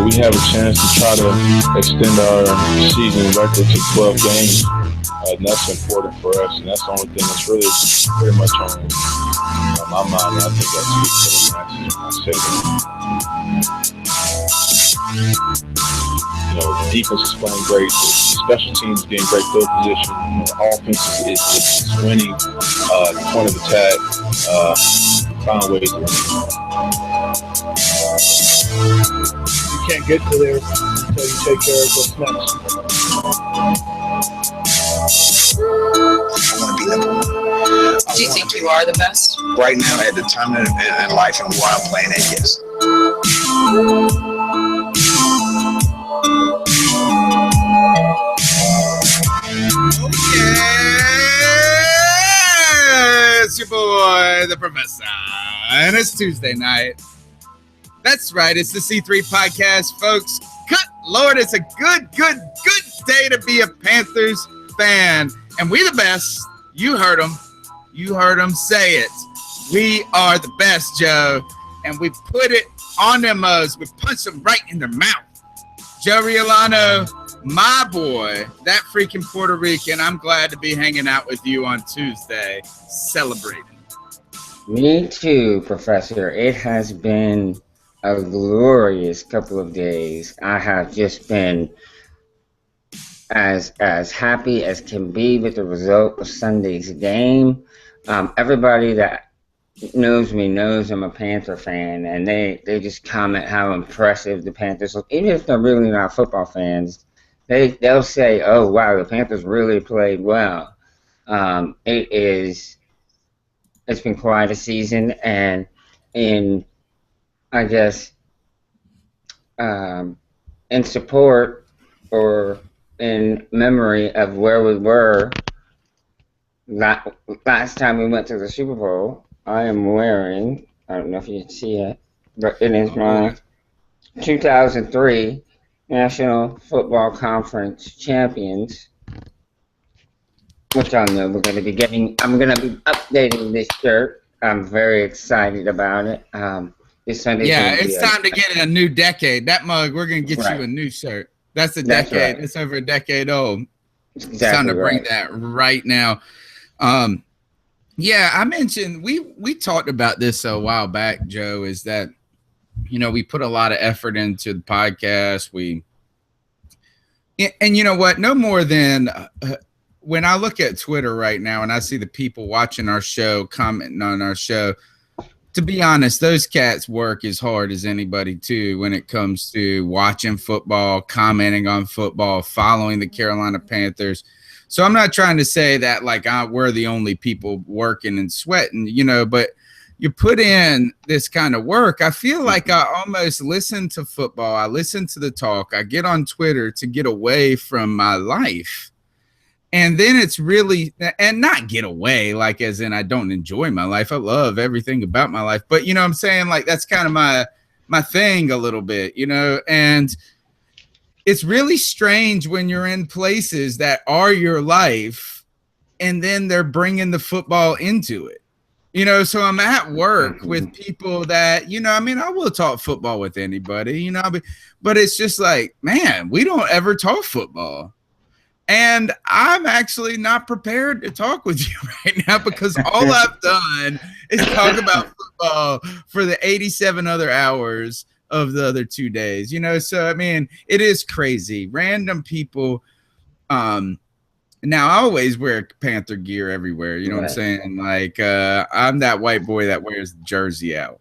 we have a chance to try to extend our season record to 12 games. And that's important for us, and that's the only thing that's really very much on my mind. And I think that speaks to the the defense is playing great. The special teams getting great field position. The offense is winning. The point of attack. Find ways to win. You can't get to there until you take care of what's next. I want to be number one. Do you think you are the best? Right now, at the time in life and where I'm playing at, yes. Yeah, it's your boy, the Professor, and it's Tuesday night. That's right, it's the C3 podcast, folks. Good Lord, it's a good day to be a Panthers fan, and we the best. You heard them say it. We are the best, Joe, and we put it on their mugs. We punch them right in their mouth. Joe Riolano, my boy, that freaking Puerto Rican. I'm glad to be hanging out with you on Tuesday, celebrating. Me too, Professor. It has been a glorious couple of days. I have just been as happy as can be with the result of Sunday's game. Everybody that knows me knows I'm a Panther fan, and they just comment how impressive the Panthers look. Even if they're really not football fans, they'll say, "Oh wow, the Panthers really played well." It's been quite a season, and in support or in memory of where we were last time we went to the Super Bowl, I am wearing, I don't know if you can see it, but it is my 2003 National Football Conference champions, which I know we're going to be getting. I'm going to be updating this shirt. I'm very excited about it. This Sunday. Yeah, it's time to get a new decade. That mug, we're going to get you a new shirt. That's a decade. Right. It's over a decade old. It's time to bring that right now. Yeah, I mentioned we talked about this a while back, Joe, is that, we put a lot of effort into the podcast. And you know what? No more than when I look at Twitter right now and I see the people watching our show, commenting on our show, to be honest, those cats work as hard as anybody too when it comes to watching football, commenting on football, following the Carolina Panthers. So I'm not trying to say that we're the only people working and sweating, but you put in this kind of work. I feel like I almost listen to football. I listen to the talk. I get on Twitter to get away from my life. And then it's really, and not get away, as in I don't enjoy my life. I love everything about my life. But, you know what I'm saying? That's kind of my thing a little bit, and it's really strange when you're in places that are your life and then they're bringing the football into it. So I'm at work with people that, I will talk football with anybody, but it's just man, we don't ever talk football. And I'm actually not prepared to talk with you right now because all I've done is talk about football for the 87 other hours of the other 2 days, So, it is crazy. Random people. Now, I always wear Panther gear everywhere. You know what I'm saying? I'm that white boy that wears the jersey out,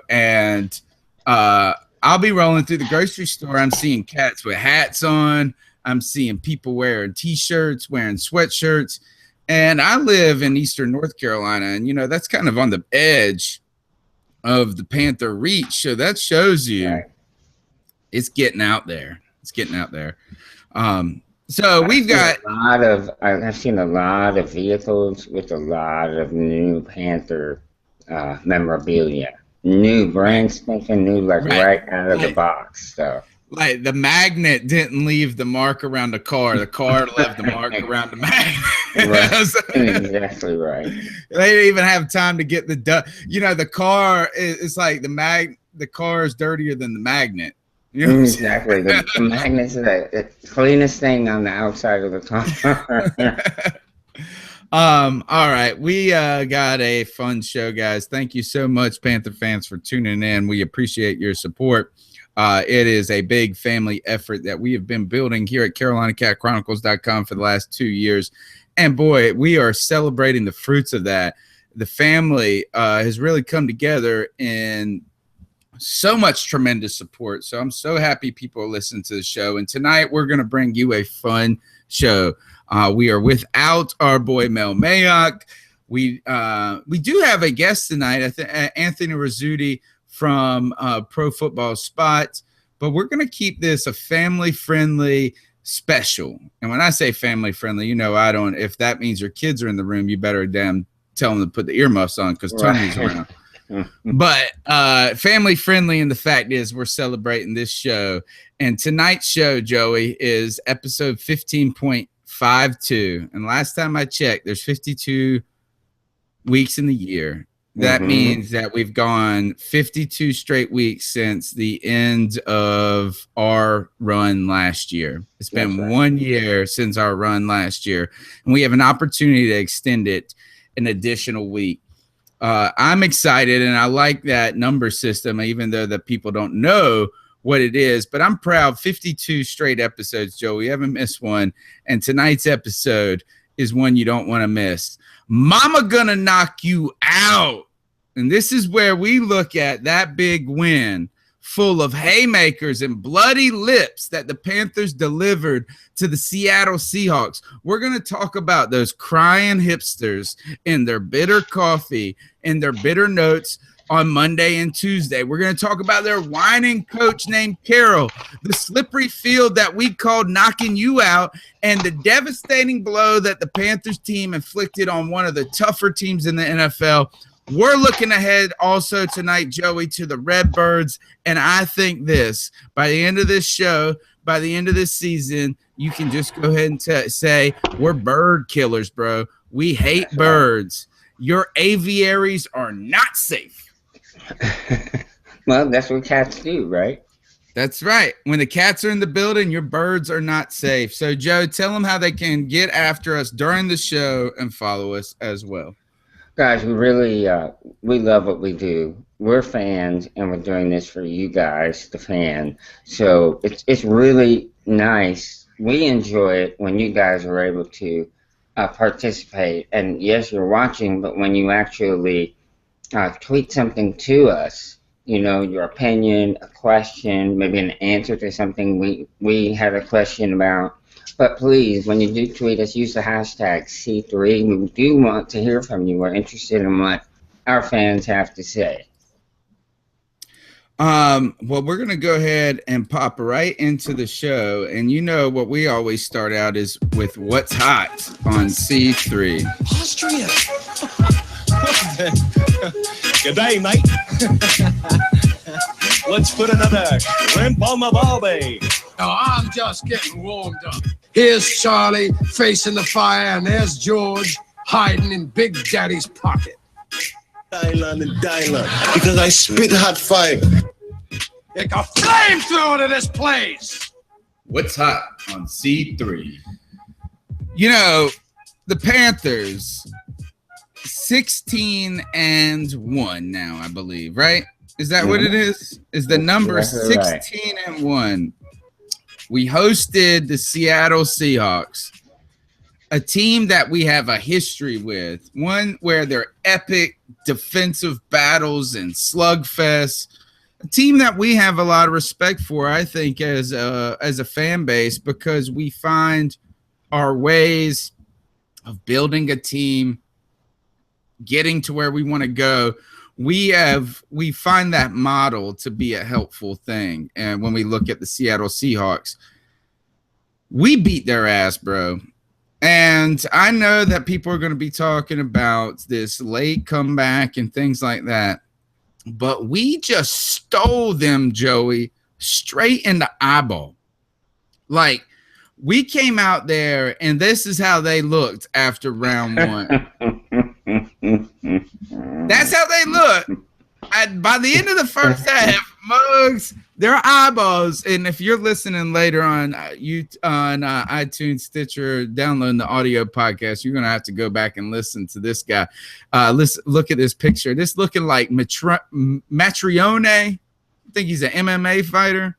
and I'll be rolling through the grocery store. I'm seeing cats with hats on. I'm seeing people wearing T-shirts, wearing sweatshirts, and I live in Eastern North Carolina, and, that's kind of on the edge of the Panther reach. So that shows you it's getting out there. So we've got I've seen a lot of vehicles with a lot of new Panther memorabilia, new brand spanking new, right out of the box stuff. The magnet didn't leave the mark around the car. The car left the mark around the magnet. Right. Exactly right. They didn't even have time to get the car is the car is dirtier than the magnet. You know what I'm saying? Exactly. The magnets are the cleanest thing on the outside of the car. All right. We got a fun show, guys. Thank you so much, Panther fans, for tuning in. We appreciate your support. It is a big family effort that we have been building here at CarolinaCatChronicles.com for the last 2 years. And boy, we are celebrating the fruits of that. The family has really come together in so much tremendous support. So I'm so happy people are listening to the show. And tonight we're going to bring you a fun show. We are without our boy Mel Mayock. We do have a guest tonight, Anthony Rizzuti from Pro Football Spot, but we're going to keep this a family-friendly special. And when I say family-friendly, if that means your kids are in the room, you better tell them to put the earmuffs on because Tony's around. But family-friendly, and the fact is we're celebrating this show. And tonight's show, Joey, is episode 15.52. And last time I checked, there's 52 weeks in the year. That means that we've gone 52 straight weeks since the end of our run last year. It's been 1 year since our run last year, and we have an opportunity to extend it an additional week. I'm excited, and I like that number system, even though the people don't know what it is. But I'm proud. 52 straight episodes, Joe. We haven't missed one, and tonight's episode is one you don't want to miss. Mama gonna knock you out. And this is where we look at that big win full of haymakers and bloody lips that the Panthers delivered to the Seattle Seahawks. We're going to talk about those crying hipsters and their bitter coffee and their bitter notes on Monday and Tuesday. We're going to talk about their whining coach named Carroll, the slippery field that we called knocking you out, and the devastating blow that the Panthers team inflicted on one of the tougher teams in the NFL. We're looking ahead also tonight, Joey, to the Redbirds, and I think by the end of this show, by the end of this season, you can just go ahead and say, we're bird killers, bro. We hate birds. Your aviaries are not safe. Well, that's what cats do, right? That's right. When the cats are in the building, your birds are not safe. So, Joe, tell them how they can get after us during the show and follow us as well. Guys, we really we love what we do. We're fans, and we're doing this for you guys, the fan. So it's really nice. We enjoy it when you guys are able to participate. And yes, you're watching, but when you actually tweet something to us, your opinion, a question, maybe an answer to something we had a question about. But please, when you do tweet us, use the hashtag C3. We do want to hear from you. We're interested in what our fans have to say. Well, we're going to go ahead and pop right into the show. And what we always start out is with what's hot on C3. Austria. Good day, mate. Let's put another shrimp on my barbie. No, I'm just getting warmed up. Here's Charlie facing the fire, and there's George hiding in Big Daddy's pocket. Dylan and Dylan, because I spit hot fire. Take a flamethrower to this place. What's hot on C3? The Panthers, 16-1 now, I believe, right? Is that what it is? Is the number 16-1? We hosted the Seattle Seahawks, a team that we have a history with, one where they're epic defensive battles and slugfests, a team that we have a lot of respect for, I think, as a fan base, because we find our ways of building a team, getting to where we want to go. We find that model to be a helpful thing. And when we look at the Seattle Seahawks, we beat their ass, bro. And I know that people are going to be talking about this late comeback and things like that, but we just stole them, Joey, straight in the eyeball. Like, we came out there, and this is how they looked after round one. That's how they look. By the end of the first half, mugs, they're eyeballs. And if you're listening later on iTunes, Stitcher, downloading the audio podcast, you're gonna have to go back and listen to this guy. Look at this picture. This looking like Matrione. I think he's an MMA fighter.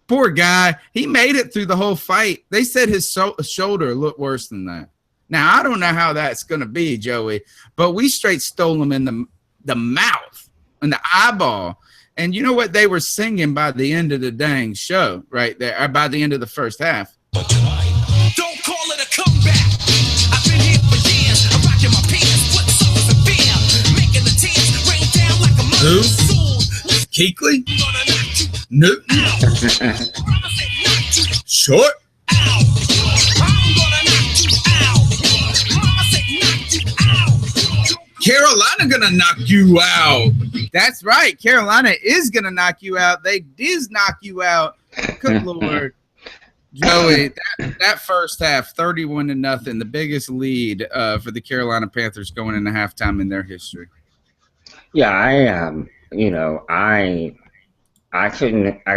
Poor guy. He made it through the whole fight. They said his shoulder looked worse than that. Now I don't know how that's gonna be, Joey, but we straight stole him in the mouth and the eyeball. And you know what they were singing by the end of the dang show right there, or by the end of the first half? Don't call it a comeback. I've been here for years. I'm rocking my pants, putting suckers in fear, making the tears rain down like a Who? monsoon. Keekley? I'm gonna knock you Newton? out. I'ma say knock you Short? out. I'm gonna knock you out. I'ma say knock you out. Carolina gonna knock you out. That's right. Carolina is gonna knock you out. They did knock you out. Good Lord. Joey, that first half, 31-0, the biggest lead for the Carolina Panthers going into halftime in their history. Yeah, I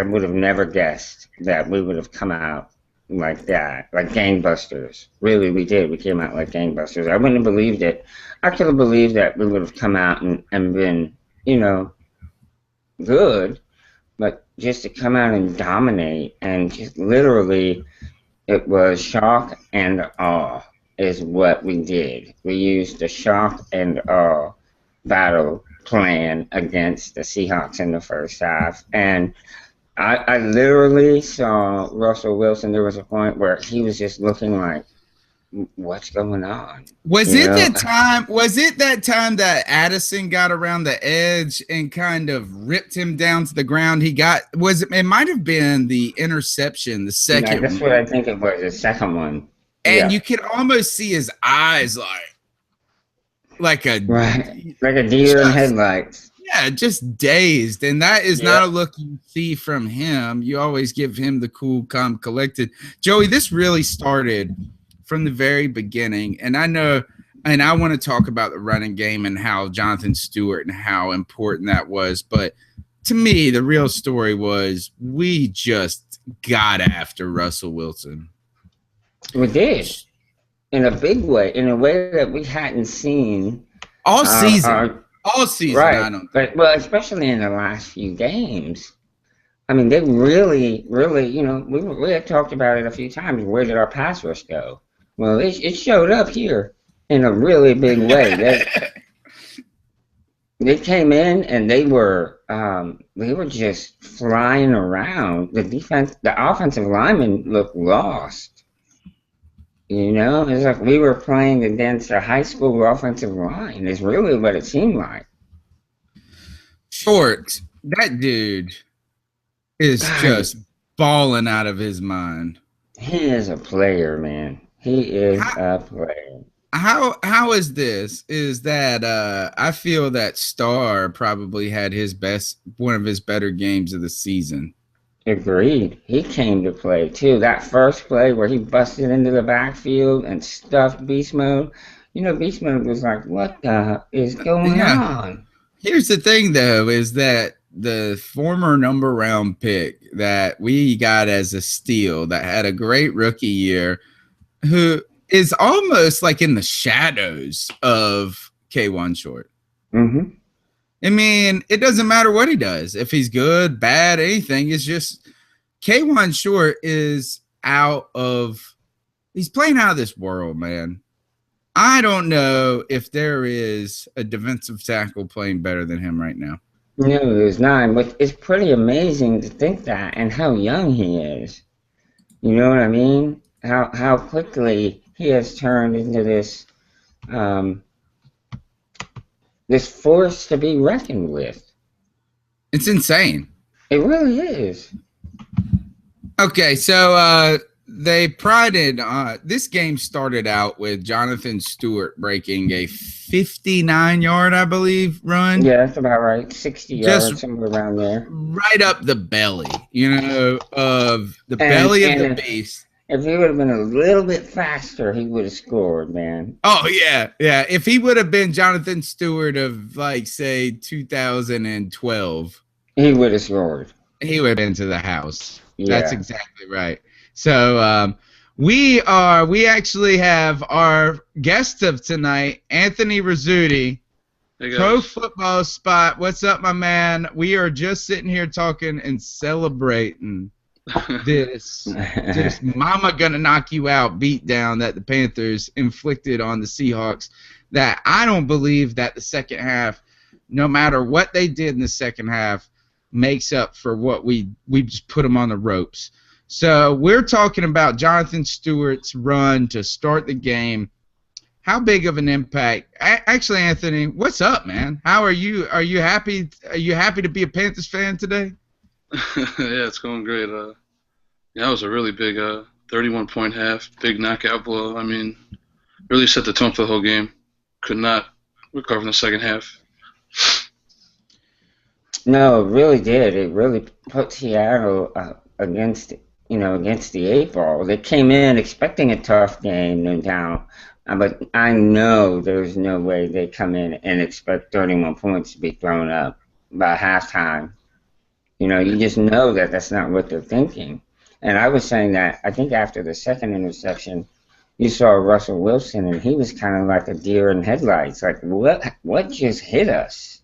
would have never guessed that we would have come out like that, like gangbusters. Really, we did. We came out like gangbusters. I wouldn't have believed it. I could have believed that we would have come out and been, good, but just to come out and dominate and just literally, it was shock and awe is what we did. We used the shock and awe battle plan against the Seahawks in the first half. And I literally saw Russell Wilson. There was a point where he was just looking like, what's going on? Was it that time that Addison got around the edge and kind of ripped him down to the ground? It might have been the interception, the second that's one. what I think it was, the second one. And you could almost see his eyes like a deer in headlights. Yeah, just dazed. And that is not a look you see from him. You always give him the cool, calm, collected. Joey, this really started from the very beginning. And I know, and I want to talk about the running game and how Jonathan Stewart and how important that was. But to me, the real story was we just got after Russell Wilson. We did. In a big way, in a way that we hadn't seen all season. All season, right? But especially in the last few games. I mean, they really, we had talked about it a few times. Where did our pass rush go? Well, it showed up here in a really big way. They came in and they were just flying around. The offensive linemen looked lost. It's like we were playing against a high school offensive line. Is really what it seemed like. Short, that dude is just balling out of his mind. He is a player, man. He is a player. How is this? Is that I feel that Starr probably had one of his better games of the season. Agreed. He came to play too. That first play where he busted into the backfield and stuffed Beast Mode. Beast Mode was like, what the is going on? Here's the thing, though, is that the former number round pick that we got as a steal that had a great rookie year, who is almost like in the shadows of K1 Short. Mm-hmm. I mean, it doesn't matter what he does. If he's good, bad, anything, it's just K1 Short is he's playing out of this world, man. I don't know if there is a defensive tackle playing better than him right now. No, there's not. But it's pretty amazing to think that and how young he is. You know what I mean? How quickly he has turned into this this force to be reckoned with. It's insane. It really is. Okay, so they prided this game started out with Jonathan Stewart breaking a 59-yard, I believe, run. Yeah, that's about right. 60 yards, somewhere around there. Right up the belly, of the belly of the beast. If he would have been a little bit faster, he would have scored, man. Oh, yeah. Yeah. If he would have been Jonathan Stewart of, say, 2012. He would have scored. He would have been to the house. Yeah. That's exactly right. So we actually have our guest of tonight, Anthony Rizzuti, Pro Football Spot. What's up, my man? We are just sitting here talking and celebrating this mama gonna knock you out beatdown that the Panthers inflicted on the Seahawks. That I don't believe that the second half, no matter what they did in the second half, makes up for what we just put them on the ropes. So we're talking about Jonathan Stewart's run to start the game. How big of an impact? Actually, Anthony, what's up, man? How are you? Are you happy? Are you happy to be a Panthers fan today? Yeah, it's going great. Yeah, it was a really big 31-point half, big knockout blow. I mean, really set the tone for the whole game. Could not recover in the second half. No, it really did. It really put Seattle against the 8 ball. They came in expecting a tough game, no doubt. But I know there's no way they come in and expect 31 points to be thrown up by halftime. You just know that that's not what they're thinking. And I was saying that I think after the second interception, you saw Russell Wilson, and he was kind of like a deer in headlights. Like, what just hit us?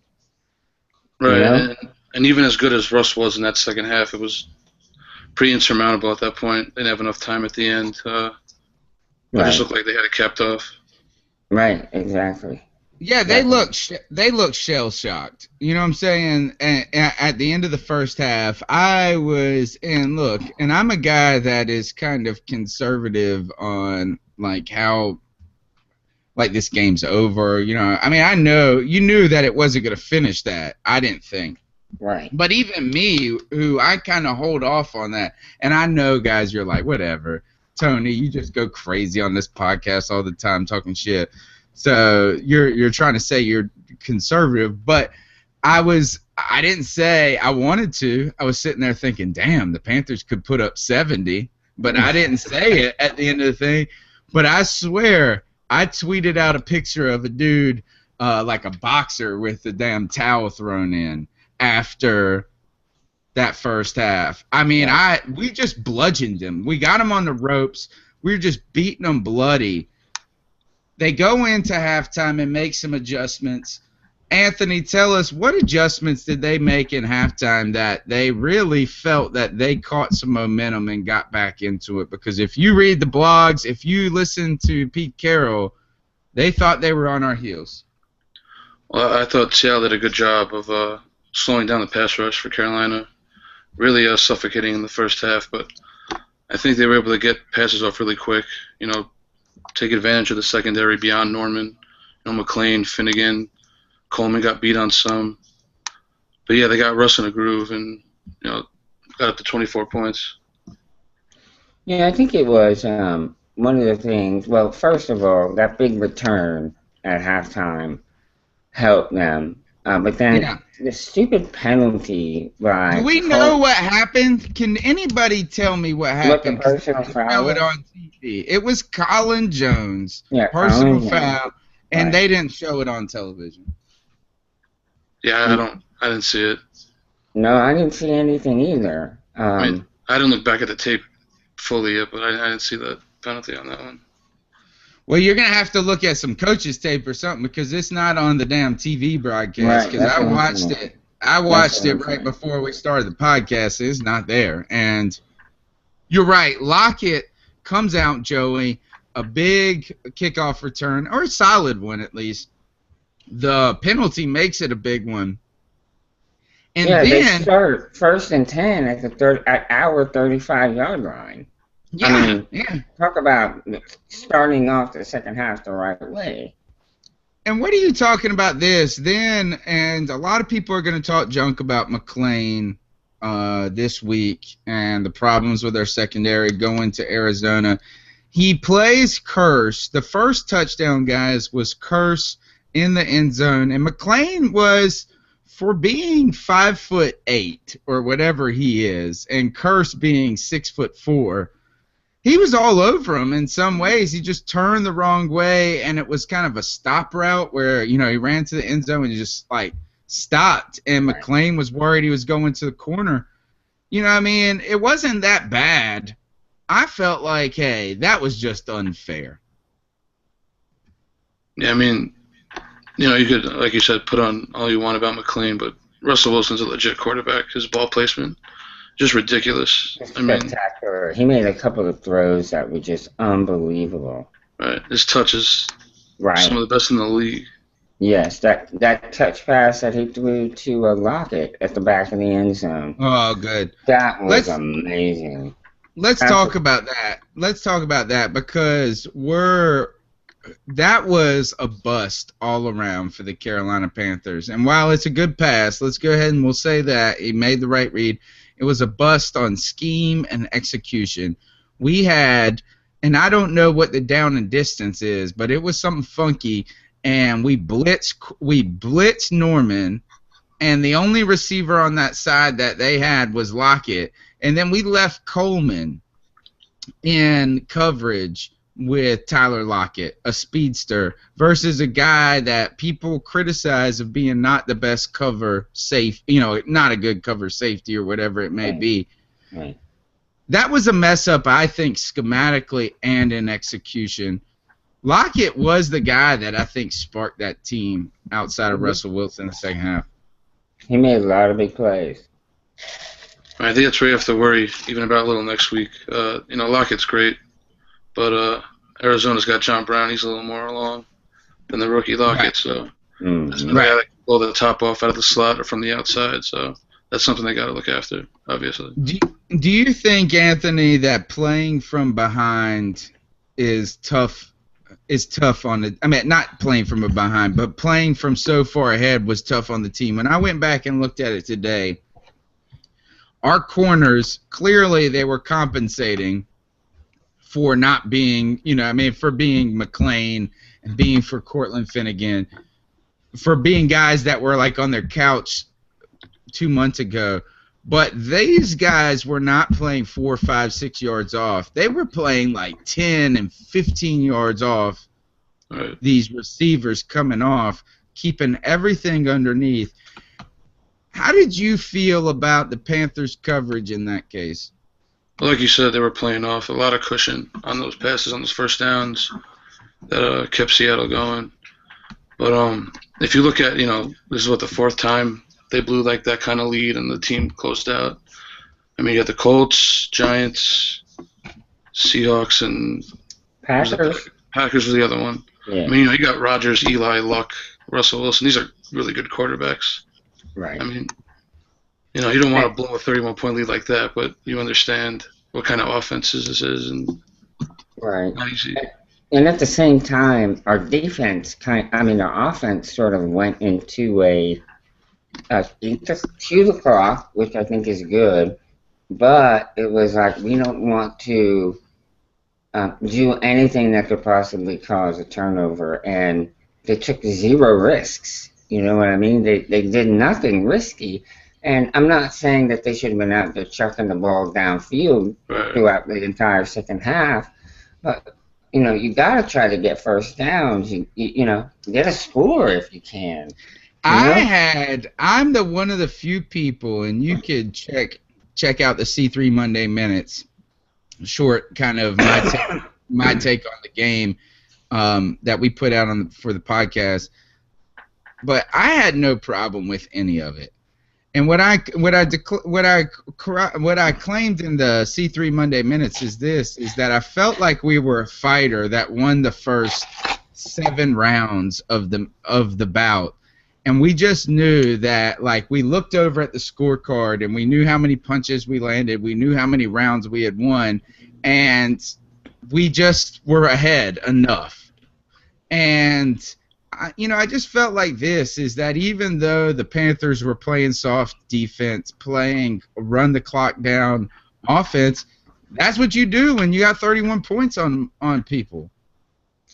Right, and even as good as Russ was in that second half, it was pretty insurmountable at that point. They didn't have enough time at the end. It just looked like they had it capped off. Right, exactly. Yeah, they look shell shocked. You know what I'm saying? And at the end of the first half, and I'm a guy that is kind of conservative on like how like this game's over. I mean, I know you knew that it wasn't going to finish that. I didn't think. Right. But even me, who I kind of hold off on that, and I know, guys, you're like, whatever. Tony, you just go crazy on this podcast all the time talking shit. So you're trying to say you're conservative, but I didn't say I wanted to. I was sitting there thinking, damn, the Panthers could put up 70, but I didn't say it at the end of the thing. But I swear, I tweeted out a picture of a dude like a boxer with the damn towel thrown in after that first half. I mean, we just bludgeoned them. We got them on the ropes. We were just beating them bloody. They go into halftime and make some adjustments. Anthony, tell us, what adjustments did they make in halftime that they really felt that they caught some momentum and got back into it? Because if you read the blogs, if you listen to Pete Carroll, they thought they were on our heels. Well, I thought Seattle did a good job of slowing down the pass rush for Carolina, really suffocating in the first half. But I think they were able to get passes off really quick, take advantage of the secondary beyond Norman. McLean, Finnegan, Coleman got beat on some. But, yeah, they got Russ in a groove and, got up to 24 points. Yeah, I think it was one of the things. Well, first of all, that big return at halftime helped them. But then the stupid penalty by... Do we know what happened? Can anybody tell me what happened? What the personal foul? It on TV. It was Colin Jones. Yeah, personal Colin foul, Jones. and they didn't show it on television. Yeah, I didn't see it. No, I didn't see anything either. I didn't look back at the tape fully yet, but I didn't see the penalty on that one. Well, you're going to have to look at some coaches' tape or something because it's not on the damn TV broadcast. Because I watched it. I watched it right before we started the podcast. It's not there. And you're right. Lockett comes out, Joey, a big kickoff return, or a solid one at least. The penalty makes it a big one. And then they start 1st and 10 at our 35-yard line. Yeah, Talk about starting off the second half the right way. And what are you talking about this? Then, and a lot of people are going to talk junk about McLean this week and the problems with their secondary going to Arizona. He plays Curse. The first touchdown, guys, was Curse in the end zone. And McLean was, for being 5'8" or whatever he is, and Curse being 6'4", he was all over him in some ways. He just turned the wrong way, and it was kind of a stop route where, he ran to the end zone and just, stopped, and McClain was worried he was going to the corner. You know what I mean? It wasn't that bad. I felt like, hey, that was just unfair. Yeah, I mean, you could, like you said, put on all you want about McClain, but Russell Wilson's a legit quarterback. His ball placement, just ridiculous. Spectacular. He made a couple of throws that were just unbelievable. Right. His touches, right, some of the best in the league. Yes, that touch pass that he threw to Lockett at the back of the end zone. Oh, good. That was amazing. Let's talk about that. Let's talk about that because that was a bust all around for the Carolina Panthers. And while it's a good pass, let's go ahead and we'll say that he made the right read. It was a bust on scheme and execution. We had, and I don't know what the down and distance is, but it was something funky. And we blitzed Norman, and the only receiver on that side that they had was Lockett. And then we left Coleman in coverage with Tyler Lockett, a speedster, versus a guy that people criticize of being not the best cover safe, not a good cover safety or whatever it may be. Right. That was a mess up, I think, schematically and in execution. Lockett was the guy that I think sparked that team outside of Russell Wilson in the second half. He made a lot of big plays. I think that's where you have to worry, even about a little next week. Lockett's great, but Arizona's got John Brown. He's a little more along than the rookie Lockett, right. So that's another guy that can blow the top off out of the slot or from the outside. So that's something they got to look after, obviously. Do you think, Anthony, that playing from behind is tough? Is tough on the. I mean, not playing from behind, but playing from so far ahead was tough on the team. When I went back and looked at it today, our corners clearly they were compensating for not being, for being McClain and being for Cortland Finnegan, for being guys that were like on their couch 2 months ago. But these guys were not playing 4, 5, 6 yards off. They were playing like 10 and 15 yards off. Right. These receivers coming off, keeping everything underneath. How did you feel about the Panthers' coverage in that case? Well, like you said, they were playing off a lot of cushion on those passes, on those first downs that kept Seattle going. But if you look at, this is what the fourth time they blew like that kind of lead and the team closed out. I mean, you got the Colts, Giants, Seahawks, and Packers. Packers was the other one. Yeah. I mean, you got Rodgers, Eli, Luck, Russell Wilson. These are really good quarterbacks. Right. I mean, you don't want to blow a 31-point lead like that, but you understand what kind of offenses this is and right. Not easy. And at the same time, our defense our offense sort of went into a just to the clock, which I think is good, but it was like we don't want to do anything that could possibly cause a turnover, and they took zero risks. You know what I mean? They did nothing risky, and I'm not saying that they should have been out there chucking the ball downfield throughout the entire second half, but you got to try to get first downs. You get a score if you can. I'm one of the few people, and you could check out the C3 Monday Minutes, short kind of my take on the game that we put out for the podcast. But I had no problem with any of it. And what I claimed in the C3 Monday Minutes is that I felt like we were a fighter that won the first 7 rounds of the bout. And we just knew that, like, we looked over at the scorecard and we knew how many punches we landed. We knew how many rounds we had won. And we just were ahead enough. And, I just felt like is that even though the Panthers were playing soft defense, playing run the clock down offense, that's what you do when you got 31 points on people.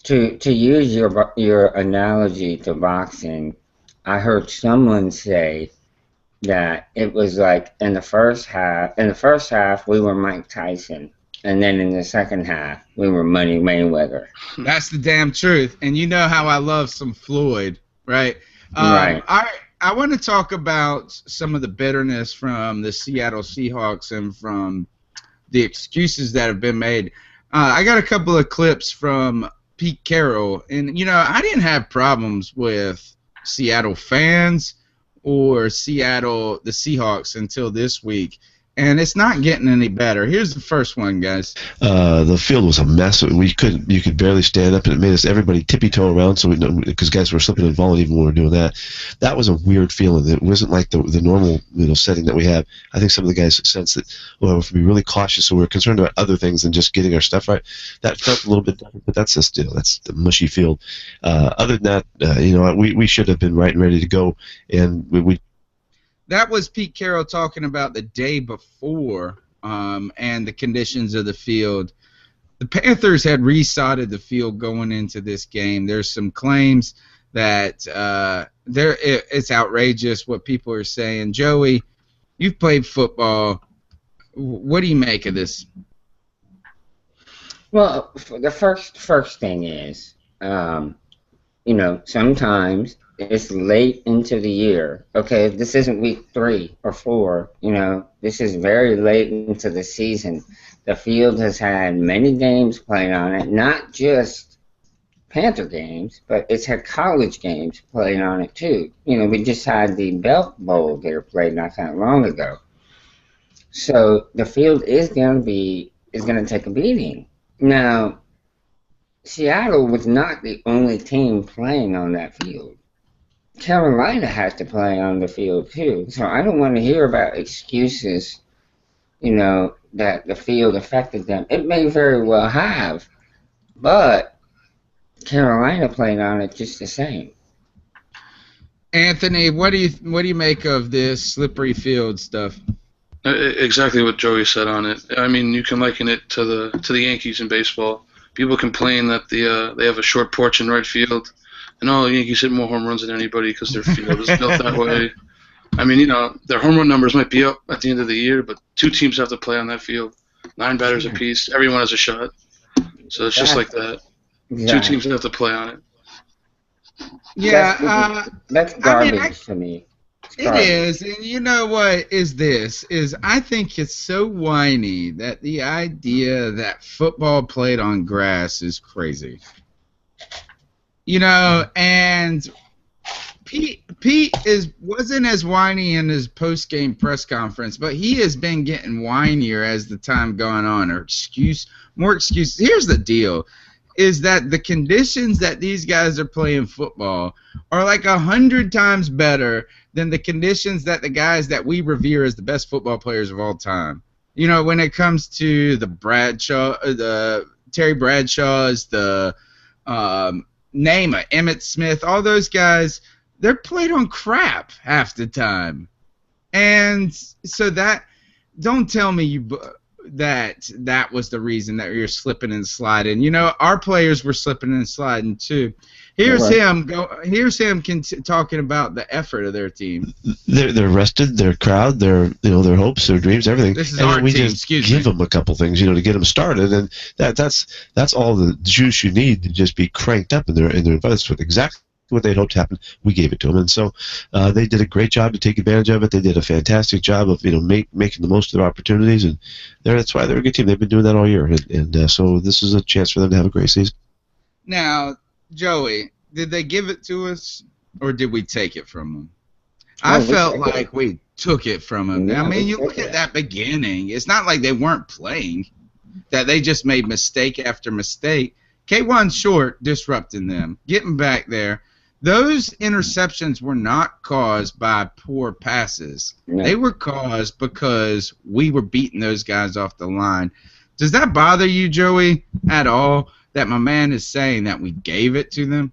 To use your analogy to boxing, I heard someone say that it was like in the first half we were Mike Tyson, and then in the second half we were Money Mayweather. That's the damn truth. And you know how I love some Floyd, right? Right. I want to talk about some of the bitterness from the Seattle Seahawks and from the excuses that have been made. I got a couple of clips from Pete Carroll, and I didn't have problems with Seattle fans or the Seahawks until this week. And it's not getting any better. Here's the first one, guys. The field was a mess. You could barely stand up, and it made everybody tippy-toe around. So because guys were slipping and falling even when we were doing that. That was a weird feeling. It wasn't like the normal setting that we have. I think some of the guys sensed that we have to be really cautious. So we're concerned about other things than just getting our stuff right. That felt a little bit different, but that's just that's the mushy field. Other than that, we should have been right and ready to go, and we. That was Pete Carroll talking about the day before and the conditions of the field. The Panthers had resodded the field going into this game. There's some claims that it's outrageous what people are saying. Joey, you've played football. What do you make of this? Well, the first thing is, sometimes it's late into the year. Okay, this isn't week 3 or 4. This is very late into the season. The field has had many games played on it, not just Panther games, but it's had college games played on it too. We just had the Belt Bowl there played not that long ago. So the field is going to take a beating. Now, Seattle was not the only team playing on that field. Carolina has to play on the field too. So I don't want to hear about excuses, that the field affected them. It may very well have, but Carolina played on it just the same. Anthony, what do you make of this slippery field stuff? Exactly what Joey said on it. I mean, you can liken it to the Yankees in baseball. People complain that they have a short porch in right field. And the Yankees hit more home runs than anybody because their field is built that way. I mean, their home run numbers might be up at the end of the year, but 2 teams have to play on that field. 9 batters apiece. Everyone has a shot. So it's just like that. Yeah. 2 teams have to play on it. Yeah. That's garbage to me. It is. And you know what is this? I think it's so whiny that the idea that football played on grass is crazy. And Pete wasn't as whiny in his post-game press conference, but he has been getting whinier as the time going on, or more excuses. Here's the deal, is that the conditions that these guys are playing football are like 100 times better than the conditions that the guys that we revere as the best football players of all time. When it comes to the Terry Bradshaws, the name of Emmitt Smith, all those guys, they're played on crap half the time. And so don't tell me that was the reason that you're slipping and sliding. Our players were slipping and sliding too. Here's him talking about the effort of their team. They're rested, their crowd, their hopes, their dreams, everything. This is our we team. just give them a couple things, to get them started, and that's all the juice you need to just be cranked up in their advice with exactly what they'd hoped to happen. We gave it to them, and so they did a great job to take advantage of it. They did a fantastic job of making the most of their opportunities, and that's why they're a good team. They've been doing that all year, and so this is a chance for them to have a great season. Now, Joey, did they give it to us, or did we take it from them? I felt like we took it from them. I mean, you look at that beginning. It's not like they weren't playing, that they just made mistake after mistake. K1 Short disrupting them, getting back there. Those interceptions were not caused by poor passes. No. They were caused because we were beating those guys off the line. Does that bother you, Joey, at all, that my man is saying that we gave it to them?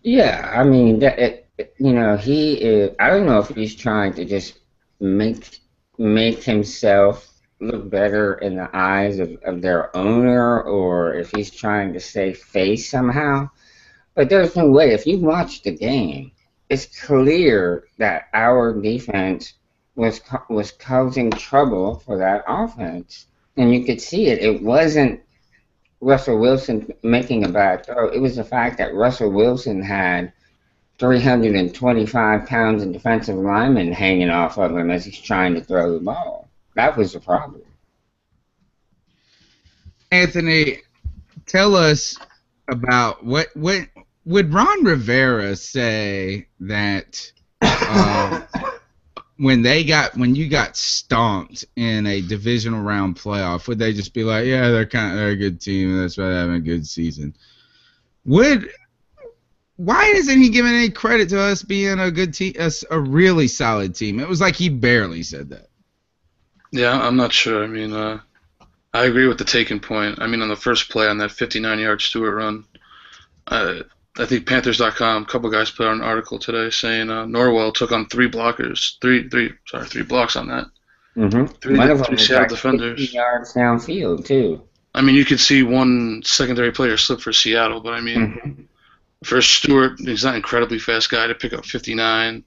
Yeah, I mean, he is. I don't know if he's trying to just make himself look better in the eyes of their owner, or if he's trying to save face somehow. But there's no way. If you watch the game, it's clear that our defense was causing trouble for that offense, and you could see it. It wasn't Russell Wilson making a bad throw. It was the fact that Russell Wilson had 325 pounds of defensive linemen hanging off of him as he's trying to throw the ball. That was the problem. Anthony, tell us about what would Ron Rivera say that when you got stomped in a divisional round playoff, would they just be like, yeah, they're a good team, that's why they're having a good season? Why isn't he giving any credit to us being a good team, a really solid team? It was like he barely said that. Yeah, I'm not sure. I mean, I agree with the taking point. I mean, on the first play on that 59-yard Stewart run, I think Panthers.com, a couple guys put out an article today saying Norwell took on three blocks on that. Mm-hmm. One of them was Seattle like defenders. 50 yards downfield, too. I mean, you could see one secondary player slip for Seattle, but I mean, for Stewart, he's not an incredibly fast guy to pick up 59,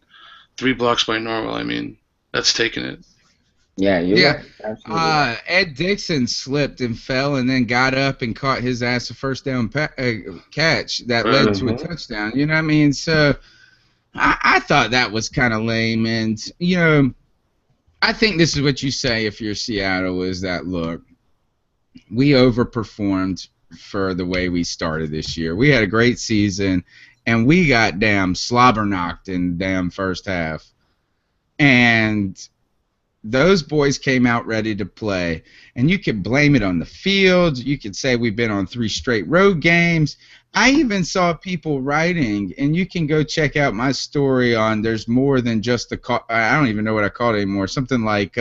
3 blocks by Norwell. I mean, that's taking it. Yeah, you're right. Absolutely right. Ed Dixon slipped and fell and then got up and caught his ass a first down catch that led to a touchdown. You know what I mean? So I thought that was kind of lame. And, you know, I think this is what you say if you're Seattle is that, look, we overperformed for the way we started this year. We had a great season, and we got damn slobber knocked in damn first half. And those boys came out ready to play, and you could blame it on the field. You could say we've been on 3 straight road games. I even saw people writing, and you can go check out my story on there's more than just I don't even know what I call it anymore, something like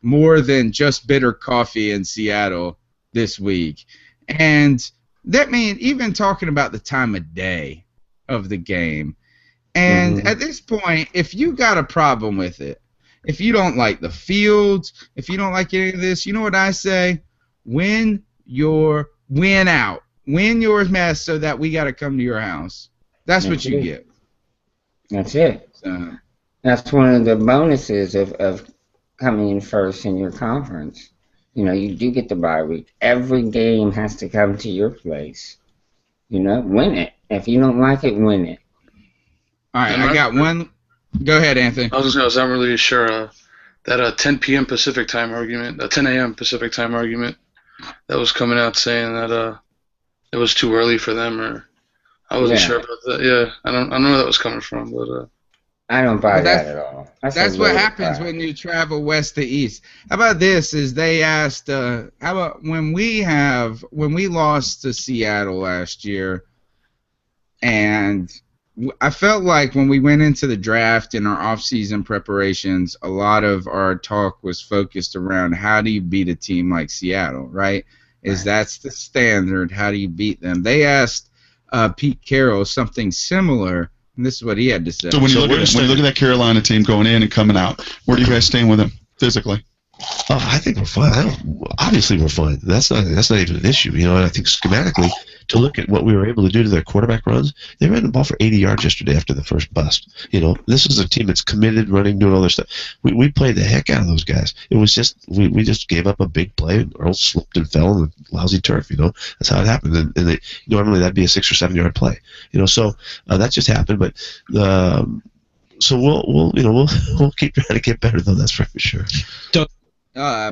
more than just bitter coffee in Seattle this week. And that means even talking about the time of day of the game. And at this point, if you got a problem with it, if you don't like the fields, if you don't like any of this, you know what I say? Win your mess so that we got to come to your house. That's what you get. That's it. So, that's one of the bonuses of coming in first in your conference. You know, you do get the bye week. Every game has to come to your place. You know, win it. If you don't like it, win it. All right, I got one. Go ahead, Anthony. I was not really sure that 10 p.m. Pacific time argument, 10 a.m. Pacific time argument that was coming out saying that it was too early for them, or I wasn't sure about that. Yeah, I don't know where that was coming from, but I don't buy that at all. That's what happens when you travel west to east. How about this? Is they asked, how about when we lost to Seattle last year, and I felt like when we went into the draft in our off-season preparations, a lot of our talk was focused around how do you beat a team like Seattle, right? That's the standard. How do you beat them? They asked Pete Carroll something similar, and this is what he had to say. So when you look at that Carolina team going in and coming out, where do you guys stand with them physically? Oh, I think we're fine. Obviously, we're fine. That's not even an issue, you know. And I think schematically, to look at what we were able to do to their quarterback runs, they ran the ball for 80 yards yesterday after the first bust. You know, this is a team that's committed, running, doing all their stuff. We played the heck out of those guys. It was just we just gave up a big play, and Earl slipped and fell on the lousy turf. You know, that's how it happened. And normally that'd be a 6 or 7 yard play. You know, so that just happened. But so we'll keep trying to get better, though. That's for sure.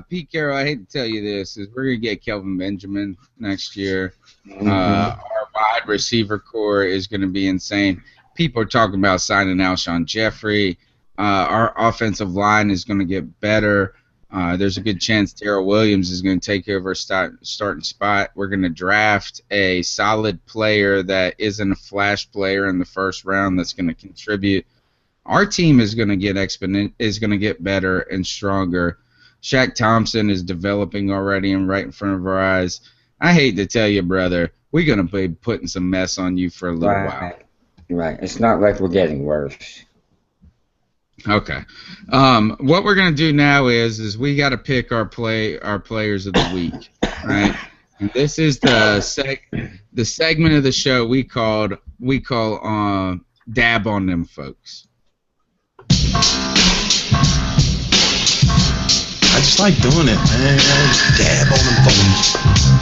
Pete Carroll, I hate to tell you this, is we're going to get Kelvin Benjamin next year. Our wide receiver core is going to be insane. People are talking about signing Alshon Jeffrey. Our offensive line is going to get better. There's a good chance Darrell Williams is going to take over starting spot. We're going to draft a solid player that isn't a flash player in the first round that's going to contribute. Our team is going to get better and stronger. Shaq Thompson is developing already and right in front of our eyes. I hate to tell you, brother, we're going to be putting some mess on you for a little while. Right. It's not like we're getting worse. Okay. What we're going to do now is we got to pick our players of the week, right? And this is the segment of the show we call Dab on Them Folks. I just like doing it, man. Just dab on them folks.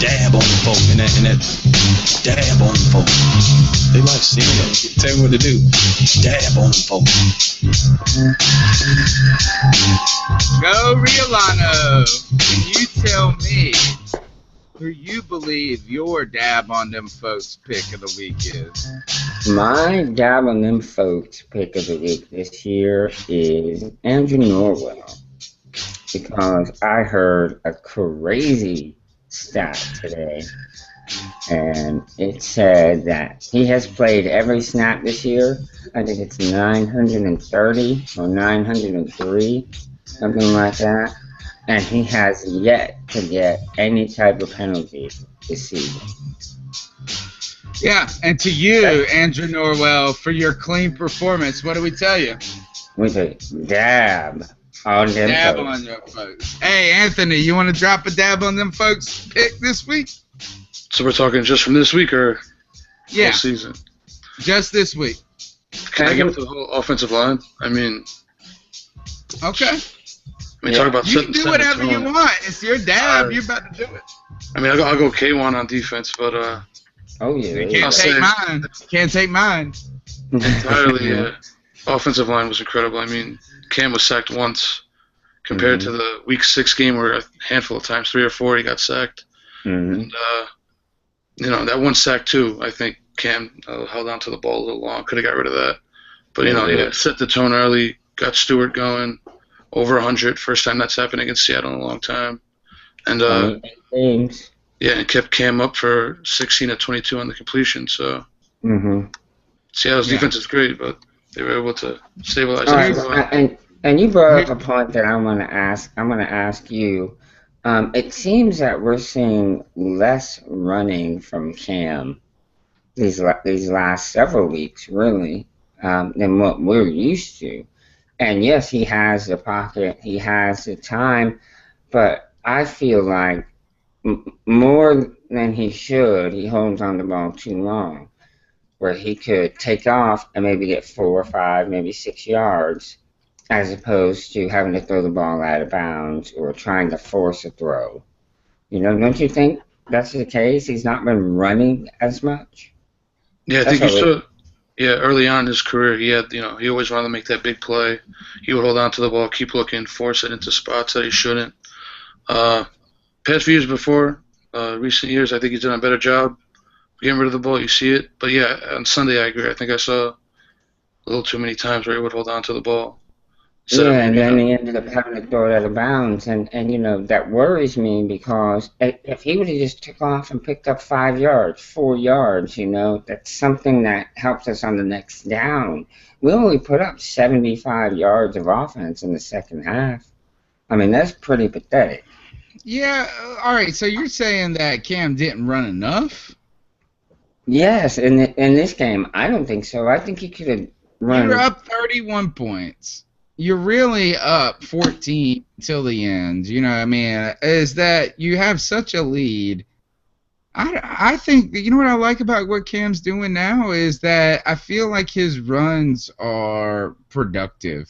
Dab on them folks. And that dab on them folks. They like seeing it. Tell me what to do. Dab on them folks. Go Riolano. Can you tell me who you believe your dab on them folks pick of the week is? My dab on them folks pick of the week this year is Andrew Norwell, because I heard a crazy stat today, and it said that he has played every snap this year. I think it's 930 or 903, something like that, and he has yet to get any type of penalty this season. Yeah, and to you, Andrew Norwell, for your clean performance, what do we tell you? We say dab on them Dab folks. on your folks. Hey, Anthony, you want to drop a dab on them folks pick this week? So we're talking just from this week or Yeah, whole season? just this week. Can I give it to the whole offensive line? I mean, Okay. talk about You can do setting whatever the you tone. want. It's your dab. You're about to do it. I mean, I'll go K1 on defense, but Oh yeah, You can't take mine. Can't take mine. entirely offensive line was incredible. I mean, Cam was sacked once compared to the Week 6 game where a handful of times, 3 or 4, he got sacked. And, that one sack too, I think Cam held on to the ball a little long. Could have got rid of that. But, he set the tone early, got Stewart going, over 100. First time that's happened against Seattle in a long time. And, and kept Cam up for 16 of 22 on the completion. So Seattle's defense is great, but they were able to stabilize it. And you brought up a point that I want to ask. I'm going to ask you. It seems that we're seeing less running from Cam these last several weeks, really, than what we're used to. And yes, he has the pocket, he has the time, but I feel like more than he should, he holds on the ball too long, where he could take off and maybe get 4 or 5, maybe 6 yards, as opposed to having to throw the ball out of bounds or trying to force a throw. Don't you think that's the case? He's not been running as much? Yeah, I think you saw. Yeah, early on in his career, he had, he always wanted to make that big play. He would hold on to the ball, keep looking, force it into spots that he shouldn't. Past few years before, recent years, I think he's done a better job getting rid of the ball. You see it. But yeah, on Sunday, I agree. I think I saw a little too many times where he would hold on to the ball. And then he ended up having to throw it out of bounds. And that worries me, because if he would have just took off and picked up 5 yards, 4 yards, that's something that helps us on the next down. We only put up 75 yards of offense in the second half. I mean, that's pretty pathetic. Yeah, all right, so you're saying that Cam didn't run enough? Yes, in this game, I don't think so. I think he could have run. You're up 31 points. You're really up 14 till the end. You know what I mean? Is that you have such a lead. I think, what I like about what Cam's doing now is that I feel like his runs are productive.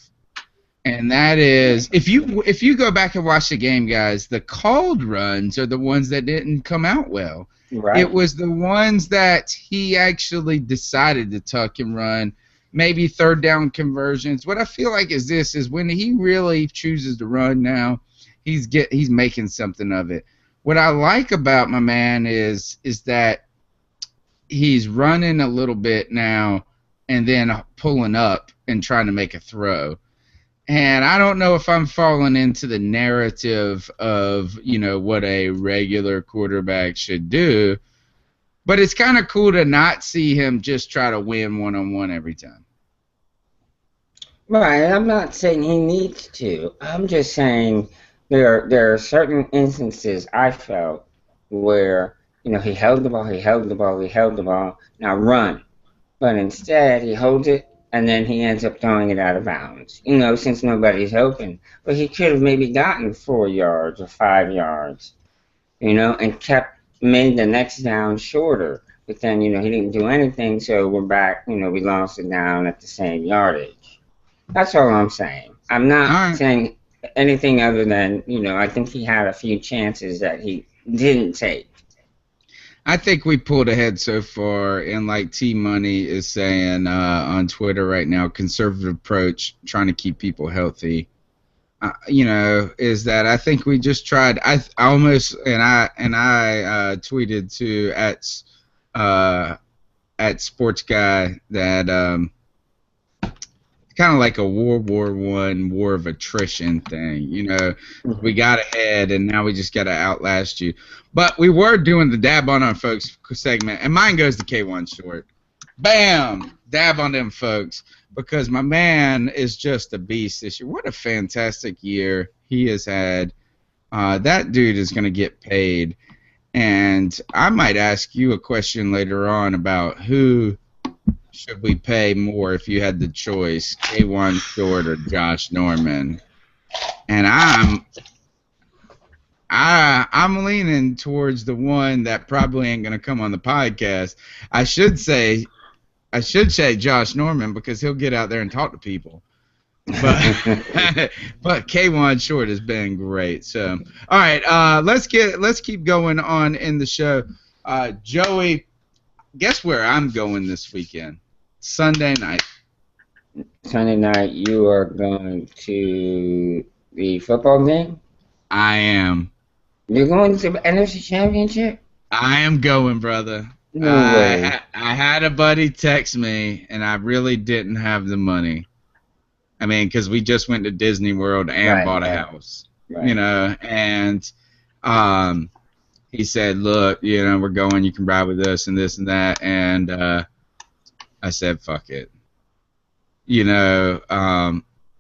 And that is, if you go back and watch the game, guys, the called runs are the ones that didn't come out well. Right. It was the ones that he actually decided to tuck and run. Maybe third down conversions. What I feel like is when he really chooses to run now, he's making something of it. What I like about my man is that he's running a little bit now and then pulling up and trying to make a throw. And I don't know if I'm falling into the narrative of, what a regular quarterback should do. But it's kind of cool to not see him just try to win one-on-one every time. Right, I'm not saying he needs to. I'm just saying there are certain instances I felt where, he held the ball, now run. But instead, he holds it, and then he ends up throwing it out of bounds, since nobody's open. But he could have maybe gotten 4 yards or 5 yards, and made the next down shorter. But then, he didn't do anything, so we're back, we lost it down at the same yardage. That's all I'm saying. I'm not saying anything other than, I think he had a few chances that he didn't take. I think we pulled ahead so far, and like T Money is saying on Twitter right now, conservative approach, trying to keep people healthy. Is that I think we just tried. I almost and I tweeted to at Sports Guy that kind of like a World War I war of attrition thing. We got ahead and now we just got to outlast you. But we were doing the dab on our folks segment, and mine goes to K1 Short. Bam! Dab on them folks, because my man is just a beast this year. What a fantastic year he has had. That dude is going to get paid. And I might ask you a question later on about who should we pay more if you had the choice, K1 Short or Josh Norman. And I'm leaning towards the one that probably ain't going to come on the podcast. I should say Josh Norman, because he'll get out there and talk to people. But K1 Short has been great. So, all right, let's keep going on in the show. Joey, guess where I'm going this weekend? Sunday night. Sunday night, you are going to the football game? I am. You're going to the NFC Championship? I am going, brother. No way. I had a buddy text me, and I really didn't have the money. I mean, because we just went to Disney World and bought a house, and he said, look, we're going, you can ride with us and this and that, and I said, fuck it.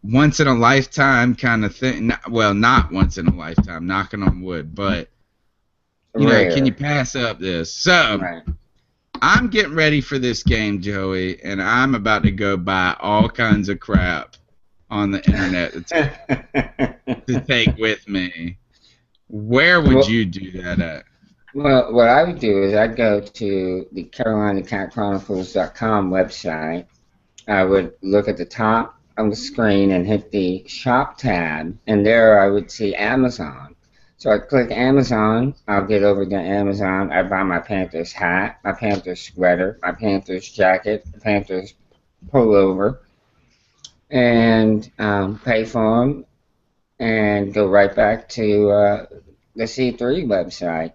Once in a lifetime kind of thing. Well, not once in a lifetime, knocking on wood, but can you pass up this? So I'm getting ready for this game, Joey, and I'm about to go buy all kinds of crap on the internet to take with me. Where would you do that at? Well, what I would do is I'd go to the CarolinaCatChronicles.com website. I would look at the top of the screen and hit the shop tab, and there I would see Amazon. So I'd click Amazon. I'll get over to Amazon. I buy my Panthers hat, my Panthers sweater, my Panthers jacket, the Panthers pullover, and pay for them, and go right back to the C3 website.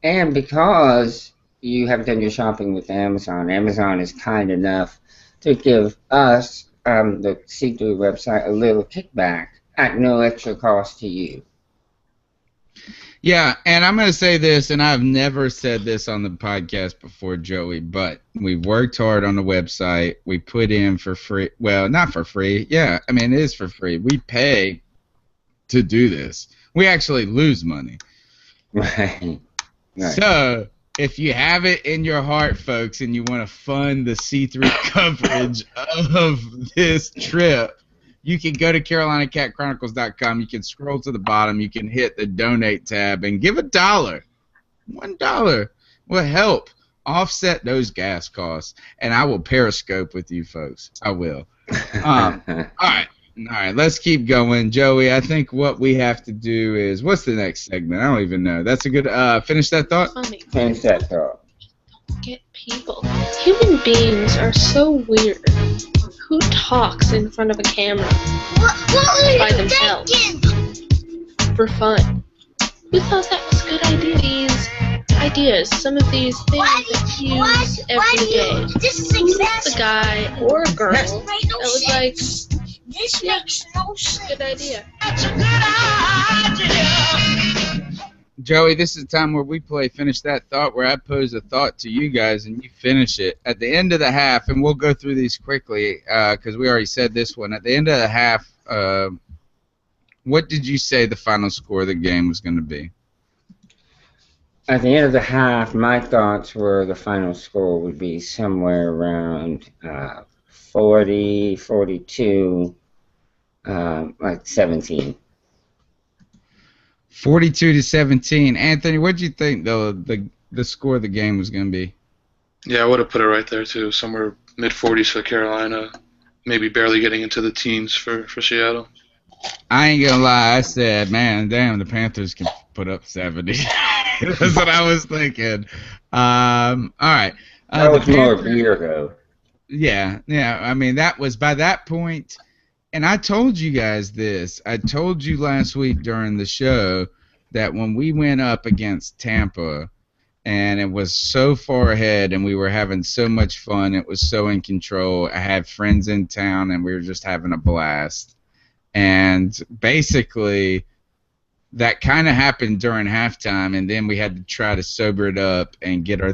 And because you have done your shopping with Amazon, Amazon is kind enough to give us, the C3 website, a little kickback at no extra cost to you. Yeah, and I'm going to say this, and I've never said this on the podcast before, Joey, but we worked hard on the website. We put in for free. Well, not for free. Yeah, I mean, it is for free. We pay to do this. We actually lose money. Right. So, if you have it in your heart, folks, and you want to fund the C3 coverage of this trip, you can go to CarolinaCatChronicles.com. You can scroll to the bottom. You can hit the donate tab and give $1. $1 will help offset those gas costs, and I will Periscope with you folks. I will. All right, let's keep going. Joey, I think what we have to do is, what's the next segment? I don't even know. That's a good, finish that thought? Funny. Finish that thought. Get people. Human beings are so weird. Who talks in front of a camera by themselves for fun? Who thought that was a good idea? These ideas, some of these things that you use every day. Who's the guy or a girl that was like, this makes no sense. Good idea. That's a good idea. Joey, this is the time where we play Finish That Thought, where I pose a thought to you guys and you finish it. At the end of the half, and we'll go through these quickly because we already said this one. At the end of the half, what did you say the final score of the game was going to be? At the end of the half, my thoughts were the final score would be somewhere around 40, 42, like 17. 42-17. Anthony, what did you think the score of the game was going to be? Yeah, I would have put it right there too, somewhere mid-40s for Carolina, maybe barely getting into the teens for Seattle. I ain't gonna lie. I said, man, damn, the Panthers can put up 70. That's what I was thinking. All right. That was more Panthers, beer, though. yeah. I mean, that was by that point, and I told you guys this. I told you last week during the show that when we went up against Tampa, and it was so far ahead, and we were having so much fun, it was so in control. I had friends in town, and we were just having a blast. And basically, that kind of happened during halftime, and then we had to try to sober it up and get our,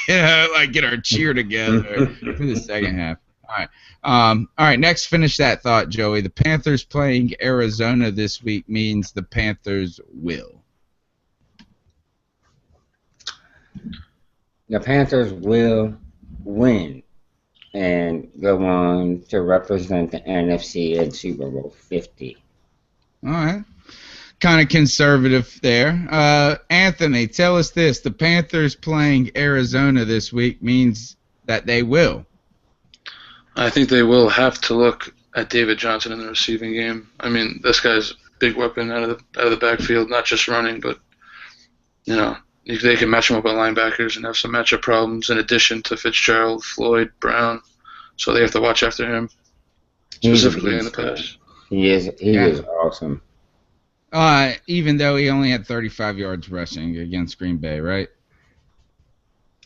get our cheer together for the second half. All right. Next, finish that thought, Joey. The Panthers playing Arizona this week means the Panthers will. The Panthers will win and go on to represent the NFC in Super Bowl 50. All right. Kind of conservative there. Anthony, tell us this. The Panthers playing Arizona this week means that they will. I think they will have to look at David Johnson in the receiving game. I mean, this guy's a big weapon out of the backfield, not just running, but, they can match him up at linebackers and have some matchup problems in addition to Fitzgerald, Floyd, Brown. So they have to watch after him, specifically in the pass. He is awesome. Even though he only had 35 yards rushing against Green Bay, right?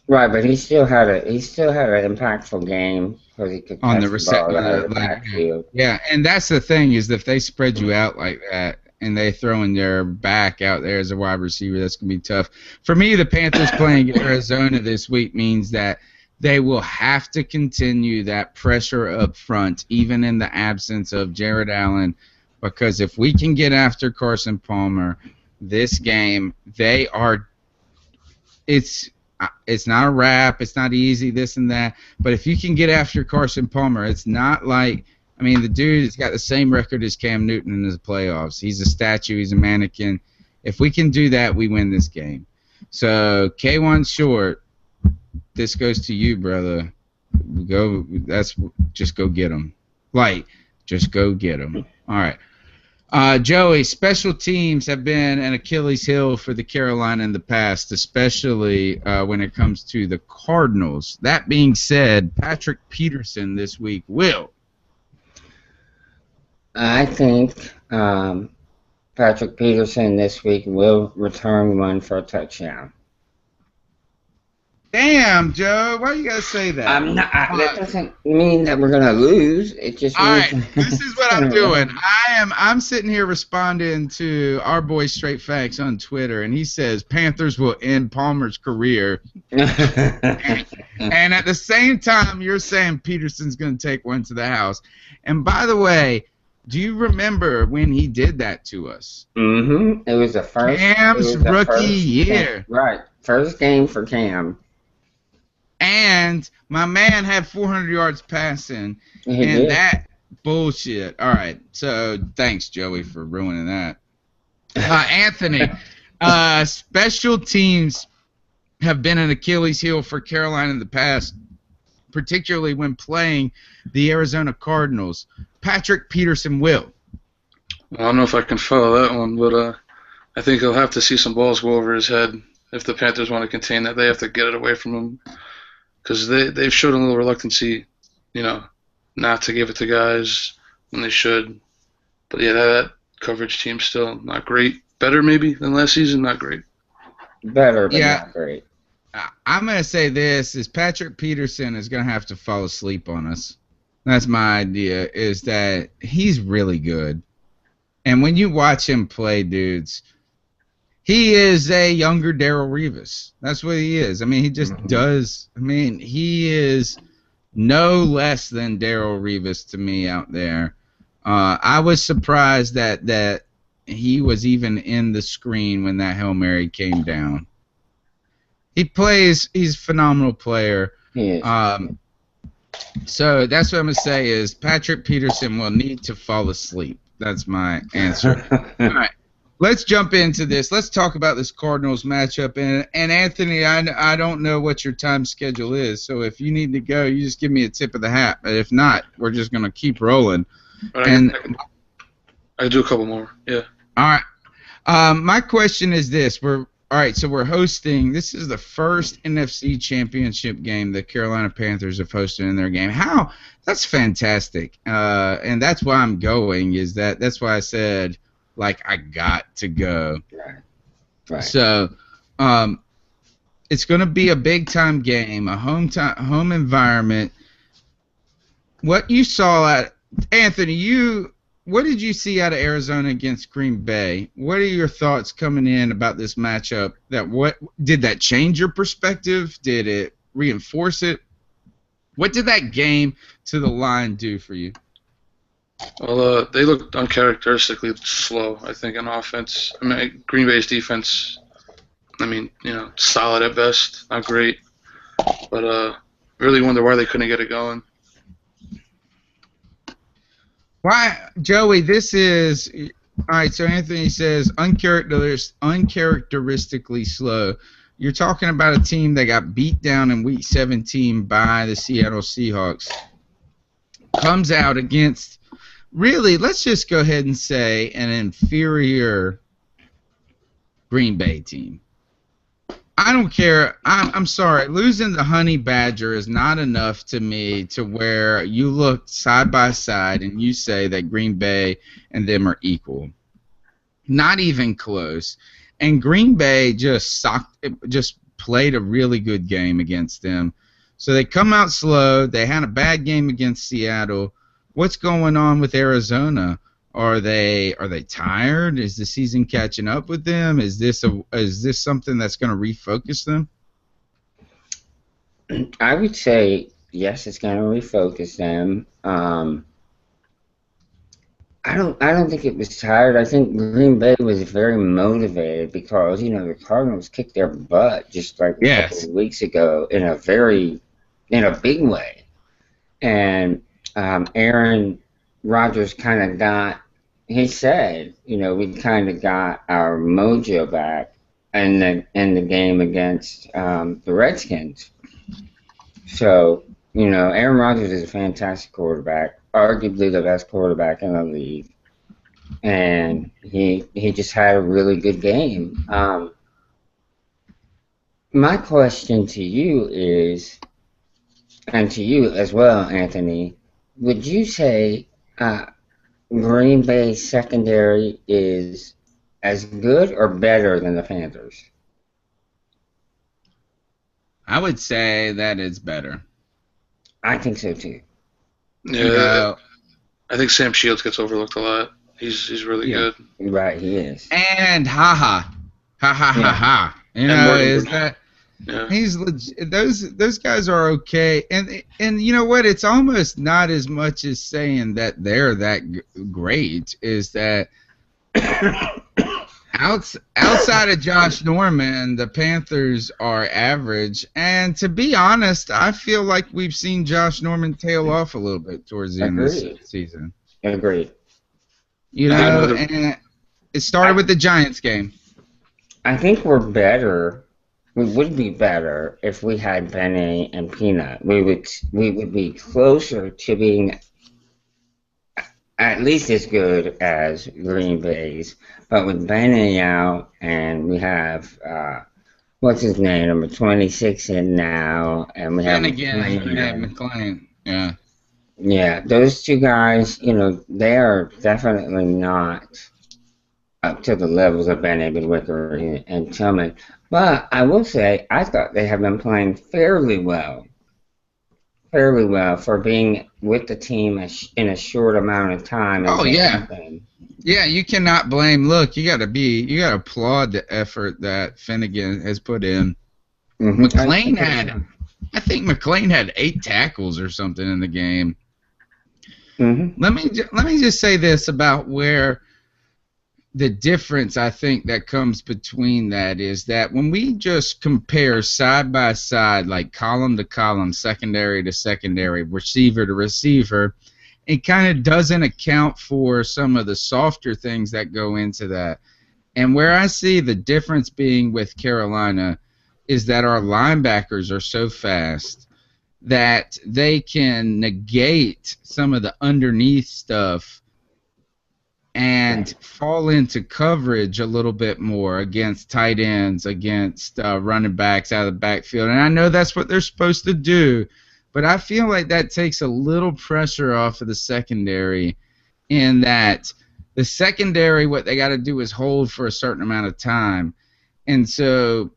Right, but he still had an impactful game because he could on catch the ball out of the backfield. Yeah, and that's the thing is if they spread you out like that and they throw in their back out there as a wide receiver, that's going to be tough. For me, the Panthers playing Arizona this week means that they will have to continue that pressure up front, even in the absence of Jared Allen, because if we can get after Carson Palmer this game, it's not a wrap, it's not easy, this and that, but if you can get after Carson Palmer, it's not like, I mean, the dude has got the same record as Cam Newton in the playoffs. He's a statue, he's a mannequin. If we can do that, we win this game. So, K1 Short, this goes to you, brother. Just go get him. Just go get him. All right. Joey, special teams have been an Achilles heel for the Carolina in the past, especially when it comes to the Cardinals. That being said, Patrick Peterson this week will. I think Patrick Peterson this week will return one for a touchdown. Damn, Joe, why you gotta say that? That doesn't mean that we're gonna lose. It just means. All right, this is what I'm doing. I'm sitting here responding to our boy Straight Facts on Twitter, and he says Panthers will end Palmer's career. And at the same time, you're saying Peterson's gonna take one to the house. And by the way, do you remember when he did that to us? Mm-hmm. It was the first. Cam's rookie year. Right, first game for Cam. And my man had 400 yards passing, and that bullshit. All right, so thanks, Joey, for ruining that. Anthony, special teams have been an Achilles heel for Carolina in the past, particularly when playing the Arizona Cardinals. Patrick Peterson will. I don't know if I can follow that one, but I think he'll have to see some balls go over his head if the Panthers want to contain that. They have to get it away from him. Because they've showed a little reluctancy, not to give it to guys when they should. But yeah, that coverage team's still not great. Better maybe than last season, not great. Better, but not great. I'm going to say this, is Patrick Peterson is going to have to fall asleep on us. That's my idea, is that he's really good. And when you watch him play, dudes, he is a younger Darrelle Revis. That's what he is. I mean, he just does. I mean, he is no less than Darrelle Revis to me out there. I was surprised that he was even in the screen when that Hail Mary came down. He's a phenomenal player. He is. So that's what I'm going to say is Patrick Peterson will need to fall asleep. That's my answer. All right. Let's jump into this. Let's talk about this Cardinals matchup. And Anthony, I don't know what your time schedule is, so if you need to go, you just give me a tip of the hat. But if not, we're just going to keep rolling. But and I do a couple more. Yeah. All right. My question is this: All right. So we're hosting. This is the first NFC Championship game the Carolina Panthers have hosted in their game. That's fantastic. And that's why I'm going. That's why I said I got to go. Right. So, it's going to be a big time game, a home environment. What you saw at Anthony, what did you see out of Arizona against Green Bay? What are your thoughts coming in about this matchup? Did that change your perspective? Did it reinforce it? What did that game to the line do for you? Well, they looked uncharacteristically slow, I think, on offense. I mean, Green Bay's defense, solid at best, not great. But really wonder why they couldn't get it going. Why, Joey, this is all right. So Anthony says uncharacteristically slow. You're talking about a team that got beat down in Week 17 by the Seattle Seahawks. Comes out against, really, let's just go ahead and say, an inferior Green Bay team. I don't care. I'm sorry. Losing the Honey Badger is not enough to me to where you look side by side and you say that Green Bay and them are equal. Not even close. And Green Bay just played a really good game against them. So they come out slow. They had a bad game against Seattle. What's going on with Arizona? Are they tired? Is the season catching up with them? Is this something that's going to refocus them? I would say yes, it's going to refocus them. I don't think it was tired. I think Green Bay was very motivated because the Cardinals kicked their butt just like a couple of weeks ago in a big way, and Aaron Rodgers kind of got. He said, we kind of got our mojo back in the game against the Redskins. So, Aaron Rodgers is a fantastic quarterback, arguably the best quarterback in the league, and he just had a really good game. My question to you is, and to you as well, Anthony, would you say Green Bay secondary is as good or better than the Panthers? I would say that it's better. I think so too. Yeah, I think Sam Shields gets overlooked a lot. He's really good. Right, he is. And ha. Is that? Yeah. He's legit. Those guys are okay, and you know what? It's almost not as much as saying that they're that great. Is that outside of Josh Norman, the Panthers are average. And to be honest, I feel like we've seen Josh Norman tail off a little bit towards the end of the season. Agreed. And it started with the Giants game. I think we're better. We would be better if we had Benny and Peanut. We would be closer to being at least as good as Green Bay's. But with Benny out, and we have what's his name, number 26 in now, and we have McClain. Yeah. Yeah, those two guys, they are definitely not up to the levels of Ben Wicker and Tillman. But I will say, I thought they have been playing fairly well for being with the team in a short amount of time. Yeah, you cannot blame. Look, you got to applaud the effort that Finnegan has put in. Mm-hmm. I think McClain had 8 tackles or something in the game. Mm-hmm. Let me just say this about where the difference I think that comes between that is that when we just compare side by side, like column to column, secondary to secondary, receiver to receiver, it kind of doesn't account for some of the softer things that go into that. And where I see the difference being with Carolina is that our linebackers are so fast that they can negate some of the underneath stuff and fall into coverage a little bit more against tight ends, against running backs out of the backfield. And I know that's what they're supposed to do, but I feel like that takes a little pressure off of the secondary, in that the secondary, what they got to do is hold for a certain amount of time. And so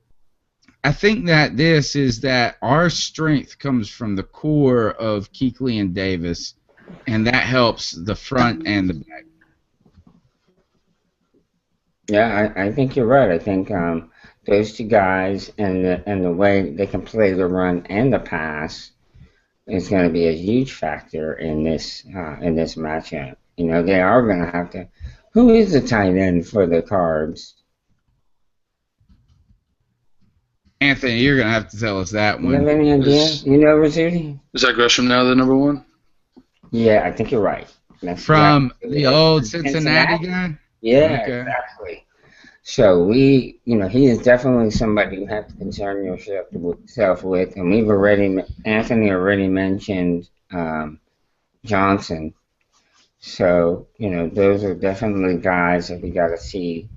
I think that this is that our strength comes from the core of Kuechly and Davis, and that helps the front and the back. Yeah, I think you're right. I think those two guys and the way they can play the run and the pass is going to be a huge factor in this matchup. You know, they are going to have to. Who is the tight end for the Cards? Anthony, you're going to have to tell us that one. You have any idea? You know, Rizzuti? Is that Gresham now the number one? Yeah, I think you're right. That's From exactly the it. old Cincinnati guy? Yeah, Okay. exactly. So he is definitely somebody you have to concern yourself with, and Anthony already mentioned Johnson. So, those are definitely guys that we got to see.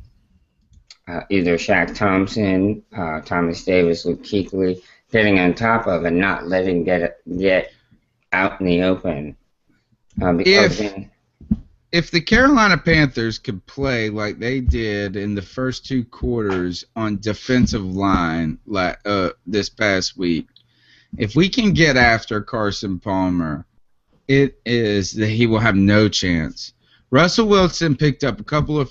Either Shaq Thompson, Thomas Davis, Luke Kuechly, getting on top of and not letting get out in the open. If the Carolina Panthers could play like they did in the first two quarters on defensive line this past week, if we can get after Carson Palmer, it is that he will have no chance. Russell Wilson picked up a couple of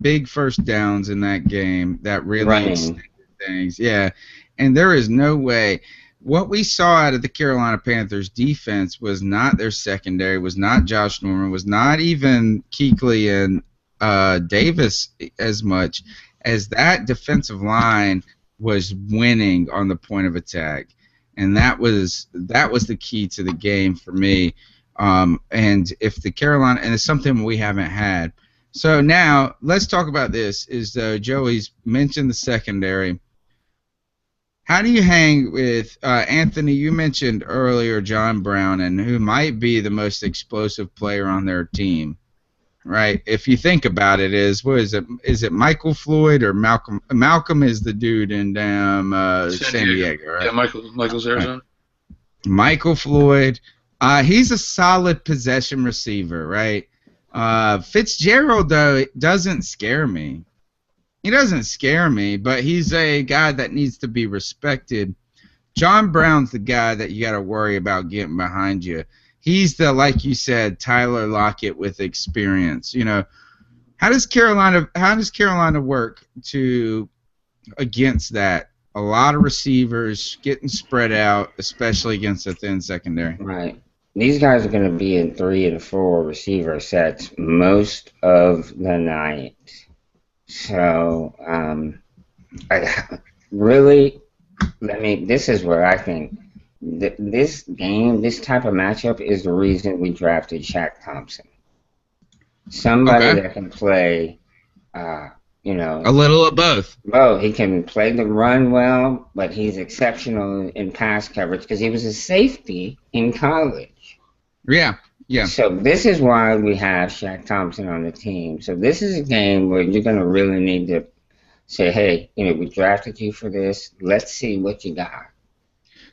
big first downs in that game that really extended things. Yeah, and there is no way. What we saw out of the Carolina Panthers defense was not their secondary, was not Josh Norman, was not even Kuechly and Davis as much as that defensive line was winning on the point of attack. And that was the key to the game for me. And if the Carolina, and it's something we haven't had. So now let's talk about this. Joey's mentioned the secondary. How do you hang with Anthony? You mentioned earlier John Brown, and who might be the most explosive player on their team, right? If you think about it, is it Michael Floyd or Malcolm? Malcolm is the dude in San Diego, right? Yeah, Michael's Arizona. Right. Michael Floyd. He's a solid possession receiver, right? Fitzgerald, though, doesn't scare me. He doesn't scare me, but he's a guy that needs to be respected. John Brown's the guy that you got to worry about getting behind you. He's the, like you said, Tyler Lockett with experience. How does Carolina work against that? A lot of receivers getting spread out, especially against a thin secondary. Right. These guys are going to be in 3 and 4 receiver sets most of the night. So, this is where I think this game, this type of matchup is the reason we drafted Shaq Thompson. Somebody that can play, a little of both. He can play the run well, but he's exceptional in pass coverage because he was a safety in college. Yeah. Yeah. So this is why we have Shaq Thompson on the team. So this is a game where you're going to really need to say, hey, we drafted you for this. Let's see what you got.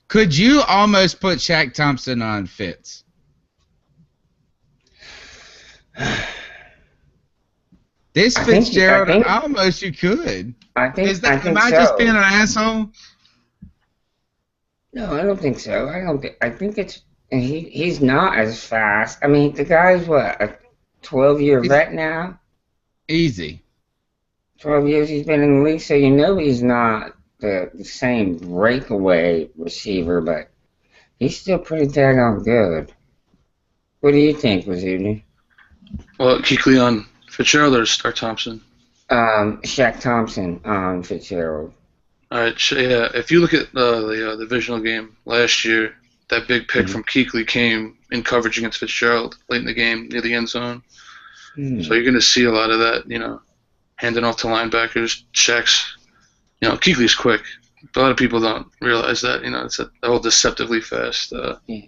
Could you almost put Shaq Thompson on Fitz? Fitzgerald, almost you could. Am I just being an asshole? No, I don't think so. I think it's. And he's not as fast. I mean, the guy's a 12-year vet now? Easy. 12 years he's been in the league, so he's not the same breakaway receiver, but he's still pretty daggone good. What do you think, Rizzuti? Well, Kuechly on Fitzgerald or Thompson? Shaq Thompson on Fitzgerald. All right, yeah. If you look at the divisional game last year, that big pick from Kuechly came in coverage against Fitzgerald late in the game near the end zone. So you're going to see a lot of that, handing off to linebackers. Shaq's, Kuechly's quick. A lot of people don't realize that, it's a whole deceptively fast.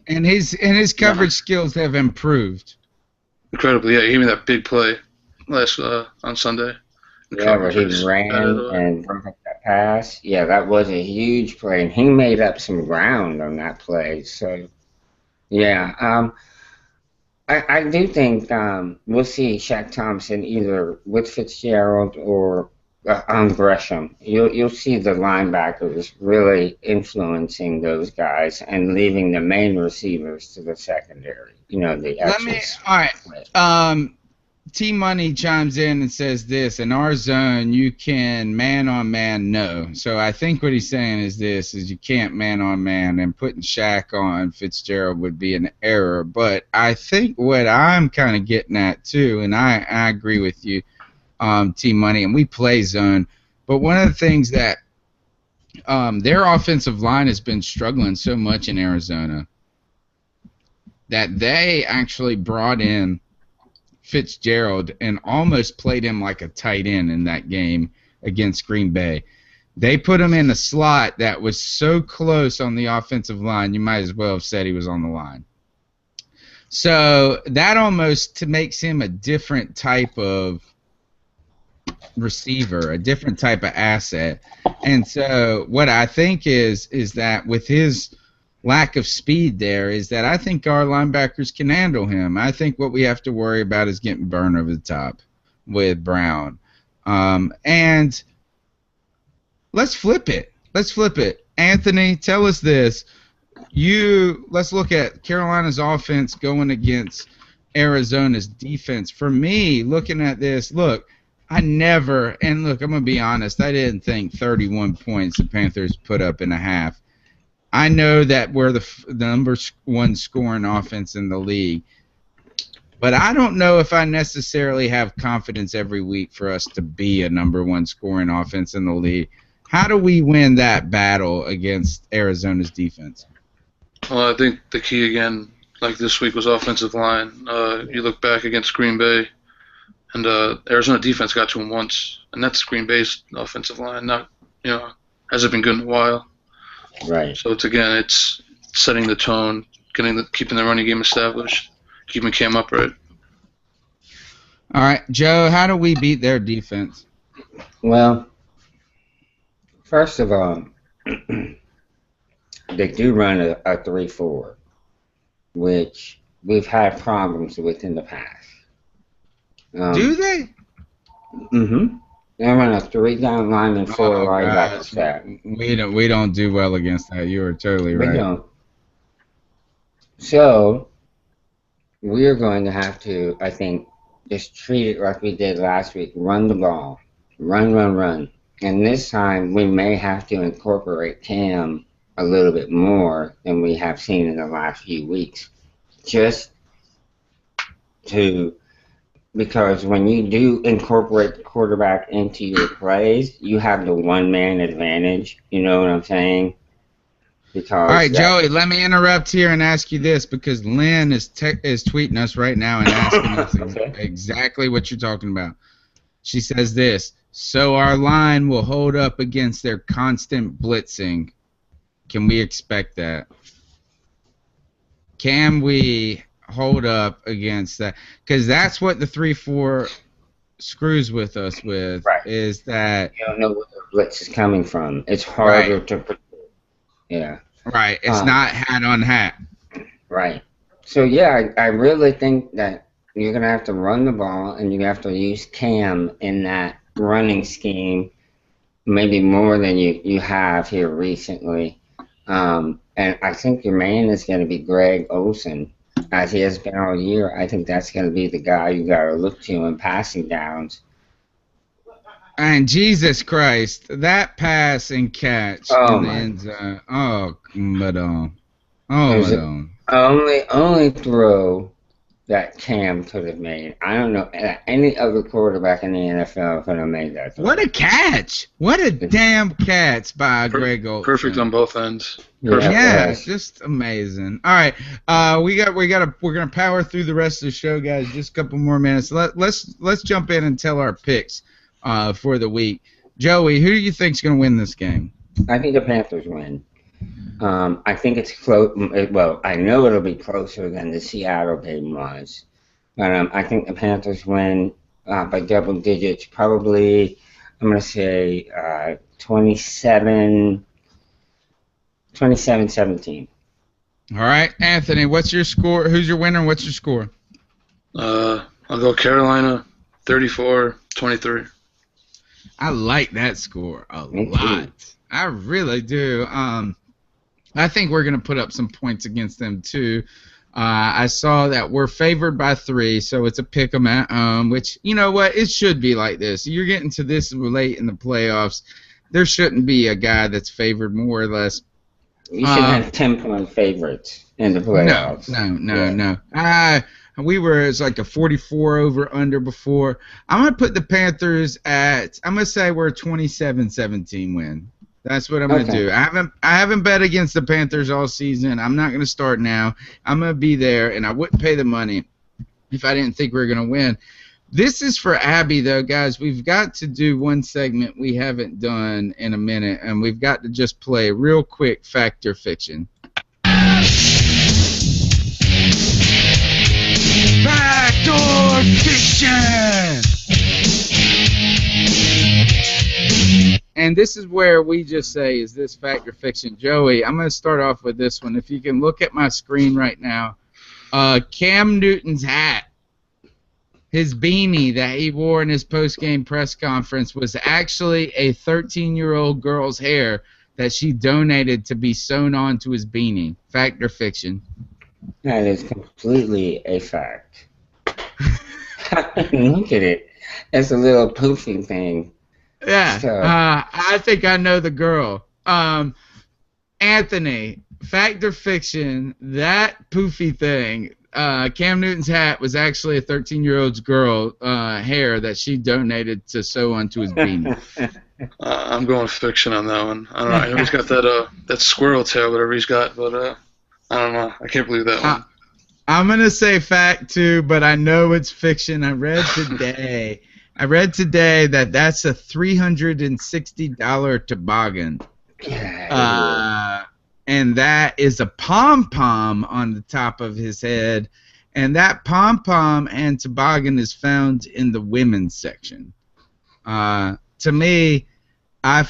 And his coverage skills have improved. Incredibly, yeah. He gave me that big play on Sunday. Yeah, where he ran and broke up that pass. Yeah, that was a huge play, and he made up some ground on that play. So, yeah, I do think we'll see Shaq Thompson either with Fitzgerald or on Gresham. You'll see the linebackers really influencing those guys and leaving the main receivers to the secondary. You know, the actual. All right. T Money chimes in and says this: in our zone, you can man on man, no. So I think what he's saying is this: is you can't man on man, and putting Shaq on Fitzgerald would be an error. But I think what I'm kind of getting at too, and I agree with you, T Money, and we play zone. But one of the things that their offensive line has been struggling so much in Arizona that they actually brought in Fitzgerald and almost played him like a tight end in that game against Green Bay. They put him in a slot that was so close on the offensive line, you might as well have said he was on the line. So that almost makes him a different type of receiver, a different type of asset. And so what I think is that with his lack of speed there is that I think our linebackers can handle him. I think what we have to worry about is getting burned over the top with Brown. And let's flip it. Anthony, tell us this. Let's look at Carolina's offense going against Arizona's defense. For me, looking at this, I'm going to be honest, I didn't think 31 points the Panthers put up in a half. I know that we're the number one scoring offense in the league, but I don't know if I necessarily have confidence every week for us to be a number one scoring offense in the league. How do we win that battle against Arizona's defense? Well, I think the key again, like this week, was offensive line. You look back against Green Bay, and Arizona defense got to him once, and that's Green Bay's offensive line. Hasn't been good in a while. Right. So it's setting the tone, keeping the running game established, keeping Cam upright. All right, Joe, how do we beat their defense? Well, first of all, they do run a 3-4, which we've had problems with in the past. Do they? Mm-hmm. They run a 3-down line and 4 linebacker set. We don't do well against that. You are totally right. We don't. So we're going to have to, I think, just treat it like we did last week. Run the ball. Run. And this time we may have to incorporate Cam a little bit more than we have seen in the last few weeks. Because when you do incorporate the quarterback into your plays, you have the one-man advantage. You know what I'm saying? All right, Joey, let me interrupt here and ask you this, because Lynn is tweeting us right now and asking us exactly what you're talking about. She says this: so our line will hold up against their constant blitzing. Can we expect that? Can we hold up against that? Because that's what the 3-4 screws with us with, right. Is that you don't know where the blitz is coming from. It's harder to predict. Yeah. Right. It's not hat on hat. Right. So yeah, I really think that you're gonna have to run the ball and you have to use Cam in that running scheme, maybe more than you have here recently. And I think your man is going to be Greg Olsen, as he has been all year. I think that's going to be the guy you got to look to in passing downs. And Jesus Christ, that pass and catch in the end zone. Oh, madam. Only throw that Cam could have made. I don't know any other quarterback in the NFL could have made that throw. What a catch! What a damn catch by Greg Olsen. Perfect on both ends. Yeah, just amazing. All right, we're gonna power through the rest of the show, guys. Just a couple more minutes. Let's jump in and tell our picks for the week. Joey, who do you think's gonna win this game? I think the Panthers win. I think it's close. Well, I know it'll be closer than the Seattle game was, but I think the Panthers win by double digits. Probably, I'm going to say 27-17. All right, Anthony, what's your score? Who's your winner and what's your score? I'll go Carolina 34-23. I like that score a Me too. lot. I really do. I think we're going to put up some points against them, too. I saw that we're favored by 3, so it's a pick 'em at home, which, you know what, it should be like this. You're getting to this late in the playoffs. There shouldn't be a guy that's favored more or less. You should have 10-point favorites in the playoffs. No. It's like a 44 over under before. I'm going to put the Panthers at, I'm going to say we're a 27-17 win. That's what I'm going to do. I haven't bet against the Panthers all season. I'm not going to start now. I'm going to be there, and I wouldn't pay the money if I didn't think we were going to win. This is for Abby, though, guys. We've got to do one segment we haven't done in a minute, and we've got to just play real quick Fact or Fiction. Fact or Fiction! And this is where we just say, is this fact or fiction? Joey, I'm going to start off with this one. If you can look at my screen right now, Cam Newton's hat, his beanie that he wore in his post-game press conference was actually a 13-year-old girl's hair that she donated to be sewn onto his beanie. Fact or fiction? That is completely a fact. Look at it. It's a little poofy thing. Yeah, So, I think I know the girl. Anthony, fact or fiction, that poofy thing, Cam Newton's hat was actually a 13-year-old's girl hair that she donated to sew onto his beanie. I'm going fiction on that one. I don't know. I know he's got that squirrel tail, whatever he's got, but I don't know. I can't believe that one. I'm going to say fact, too, but I know it's fiction. I read today that that's a $360 toboggan. And that is a pom-pom on the top of his head. And that pom-pom and toboggan is found in the women's section. To me, I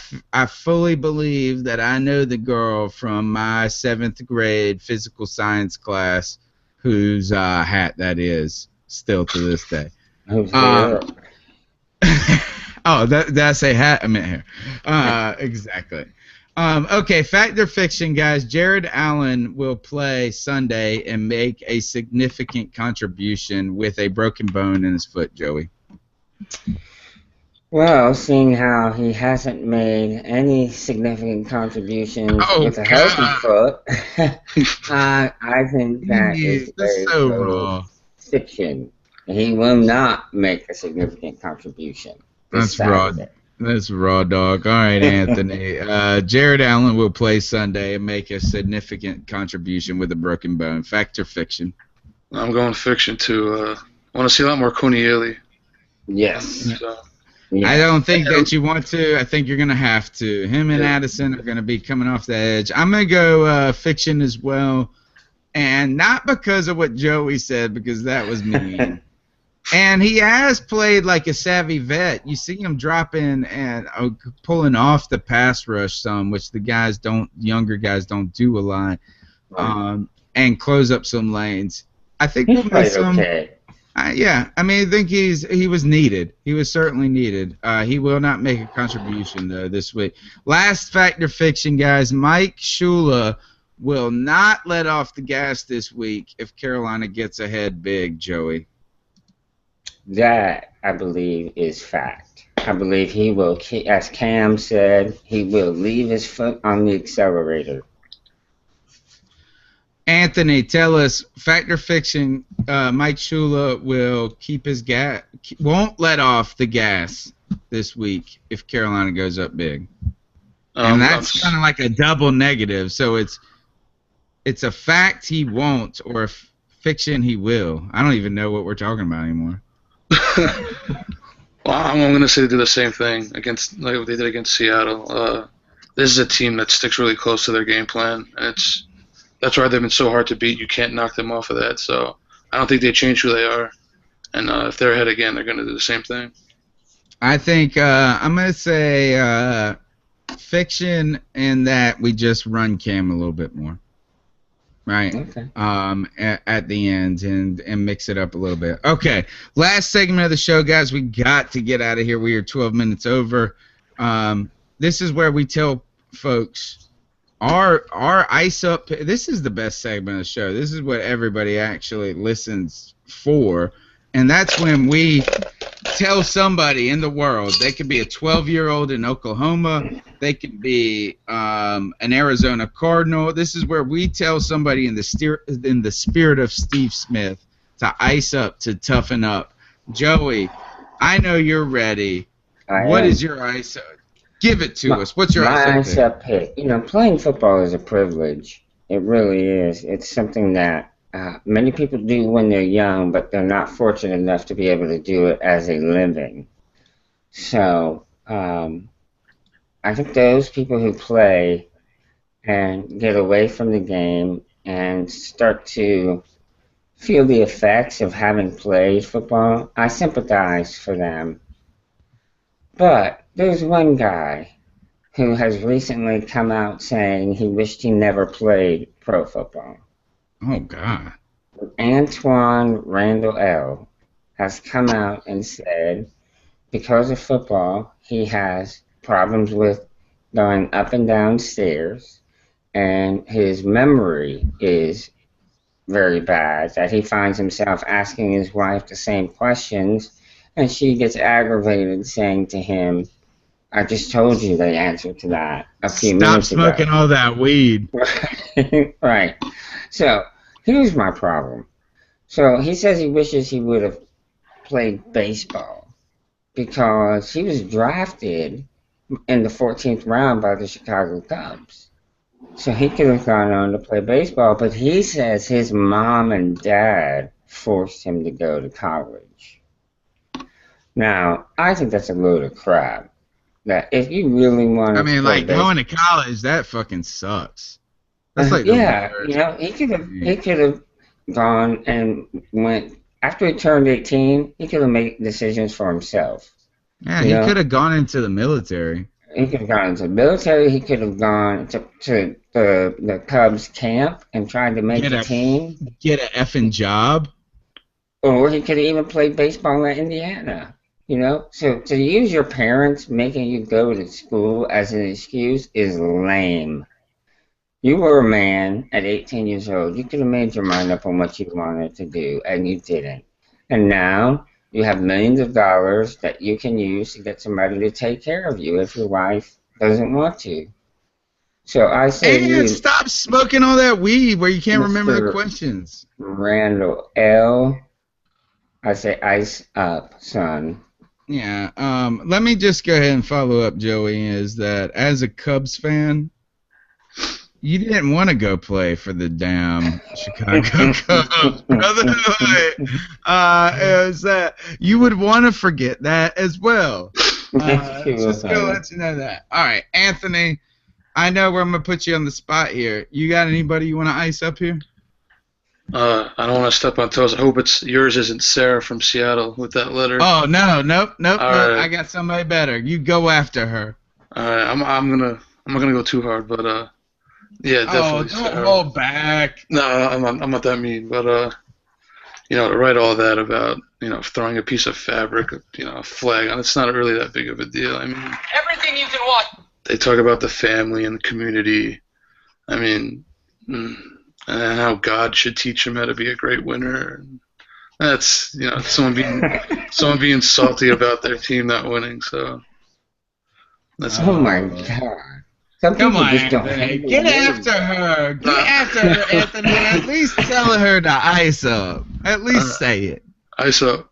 fully believe that I know the girl from my 7th grade physical science class whose hat that is still to this day. Oh, did I say hat? I meant hair. Exactly. Okay, fact or fiction, guys. Jared Allen will play Sunday and make a significant contribution with a broken bone in his foot, Joey. Well, seeing how he hasn't made any significant contributions with a healthy foot, I think that is a fiction. He will not make a significant contribution. That's raw. That's raw, dog. All right, Anthony. Jared Allen will play Sunday and make a significant contribution with a broken bone. Fact or fiction? I'm going fiction, too. I want to see a lot more Kunieli. Yes. So. I don't think that you want to. I think you're going to have to. Him and Addison are going to be coming off the edge. I'm going to go fiction as well, and not because of what Joey said, because that was mean. And he has played like a savvy vet. You see him dropping and pulling off the pass rush some, which the younger guys don't do a lot, and close up some lanes. I think we'll miss him. Okay. Yeah, I mean, I think he was needed. He was certainly needed. He will not make a contribution, though, this week. Last fact or fiction, guys. Mike Shula will not let off the gas this week if Carolina gets ahead big, Joey. That, I believe, is fact. I believe he will, as Cam said, he will leave his foot on the accelerator. Anthony, tell us, fact or fiction, Mike Shula will keep his gas, won't let off the gas this week if Carolina goes up big. And that's kind of like a double negative. So it's a fact he won't, or a fiction he will. I don't even know what we're talking about anymore. Well, I'm going to say they do the same thing like what they did against Seattle. This is a team that sticks really close to their game plan, and that's why they've been so hard to beat. You can't knock them off of that. So I don't think they change who they are. And if they're ahead again, they're going to do the same thing. I think I'm going to say fiction in that we just run Cam a little bit more. Right. Okay. At the end and mix it up a little bit. Okay. Last segment of the show, guys. We got to get out of here. We are 12 minutes over. This is where we tell folks our ice up. This is the best segment of the show. This is what everybody actually listens for, and that's when we tell somebody in the world. They could be a 12-year-old in Oklahoma. They could be an Arizona Cardinal. This is where we tell somebody in the spirit of Steve Smith to ice up, to toughen up. Joey, I know you're ready. What is your ice up? Give it to us. What's your ice up pick? Playing football is a privilege. It really is. It's something that many people do when they're young, but they're not fortunate enough to be able to do it as a living. So I think those people who play and get away from the game and start to feel the effects of having played football, I sympathize for them. But there's one guy who has recently come out saying he wished he never played pro football. Oh, God. Antoine Randall L. has come out and said because of football, he has problems with going up and down stairs, and his memory is very bad, that he finds himself asking his wife the same questions, and she gets aggravated saying to him, I just told you the answer to that a few minutes ago. Stop smoking all that weed. Right. So here's my problem. So he says he wishes he would have played baseball because he was drafted in the 14th round by the Chicago Cubs. So he could have gone on to play baseball, but he says his mom and dad forced him to go to college. Now, I think that's a load of crap. That if you really want to going to college, that fucking sucks. That's like he could have gone and went after he turned 18. He could have made decisions for himself. Yeah, he could have gone into the military. He could have gone into the military. He could have gone to the Cubs camp and tried to make a team. Get an effing job. Or he could have even played baseball in Indiana. So to use your parents making you go to school as an excuse is lame. You were a man at 18 years old. You could have made your mind up on what you wanted to do, and you didn't. And now you have millions of dollars that you can use to get somebody to take care of you if your wife doesn't want to. So I say stop smoking all that weed where you can't remember the questions. Randall L. I say ice up, son. Yeah. Let me just go ahead and follow up, Joey, is that as a Cubs fan, you didn't want to go play for the damn Chicago Cubs, brother. Is that you would want to forget that as well. Just gonna let you know that. All right, Anthony, I know where I'm gonna put you on the spot here. You got anybody you want to ice up here? I don't want to step on toes. I hope yours isn't Sarah from Seattle with that letter. Oh nope. Right. I got somebody better. You go after her. All right, I'm not gonna go too hard, but yeah, definitely. Oh, don't hold back. No, I'm not that mean, but to write all that about throwing a piece of fabric, a flag on, it's not really that big of a deal. I mean, everything you can watch. They talk about the family and the community. I mean. And how God should teach him how to be a great winner. That's someone being salty about their team not winning. So that's my God! Come on, Anthony. Get after her. Get after her, Anthony. At least tell her to ice up. At least say it. Ice up,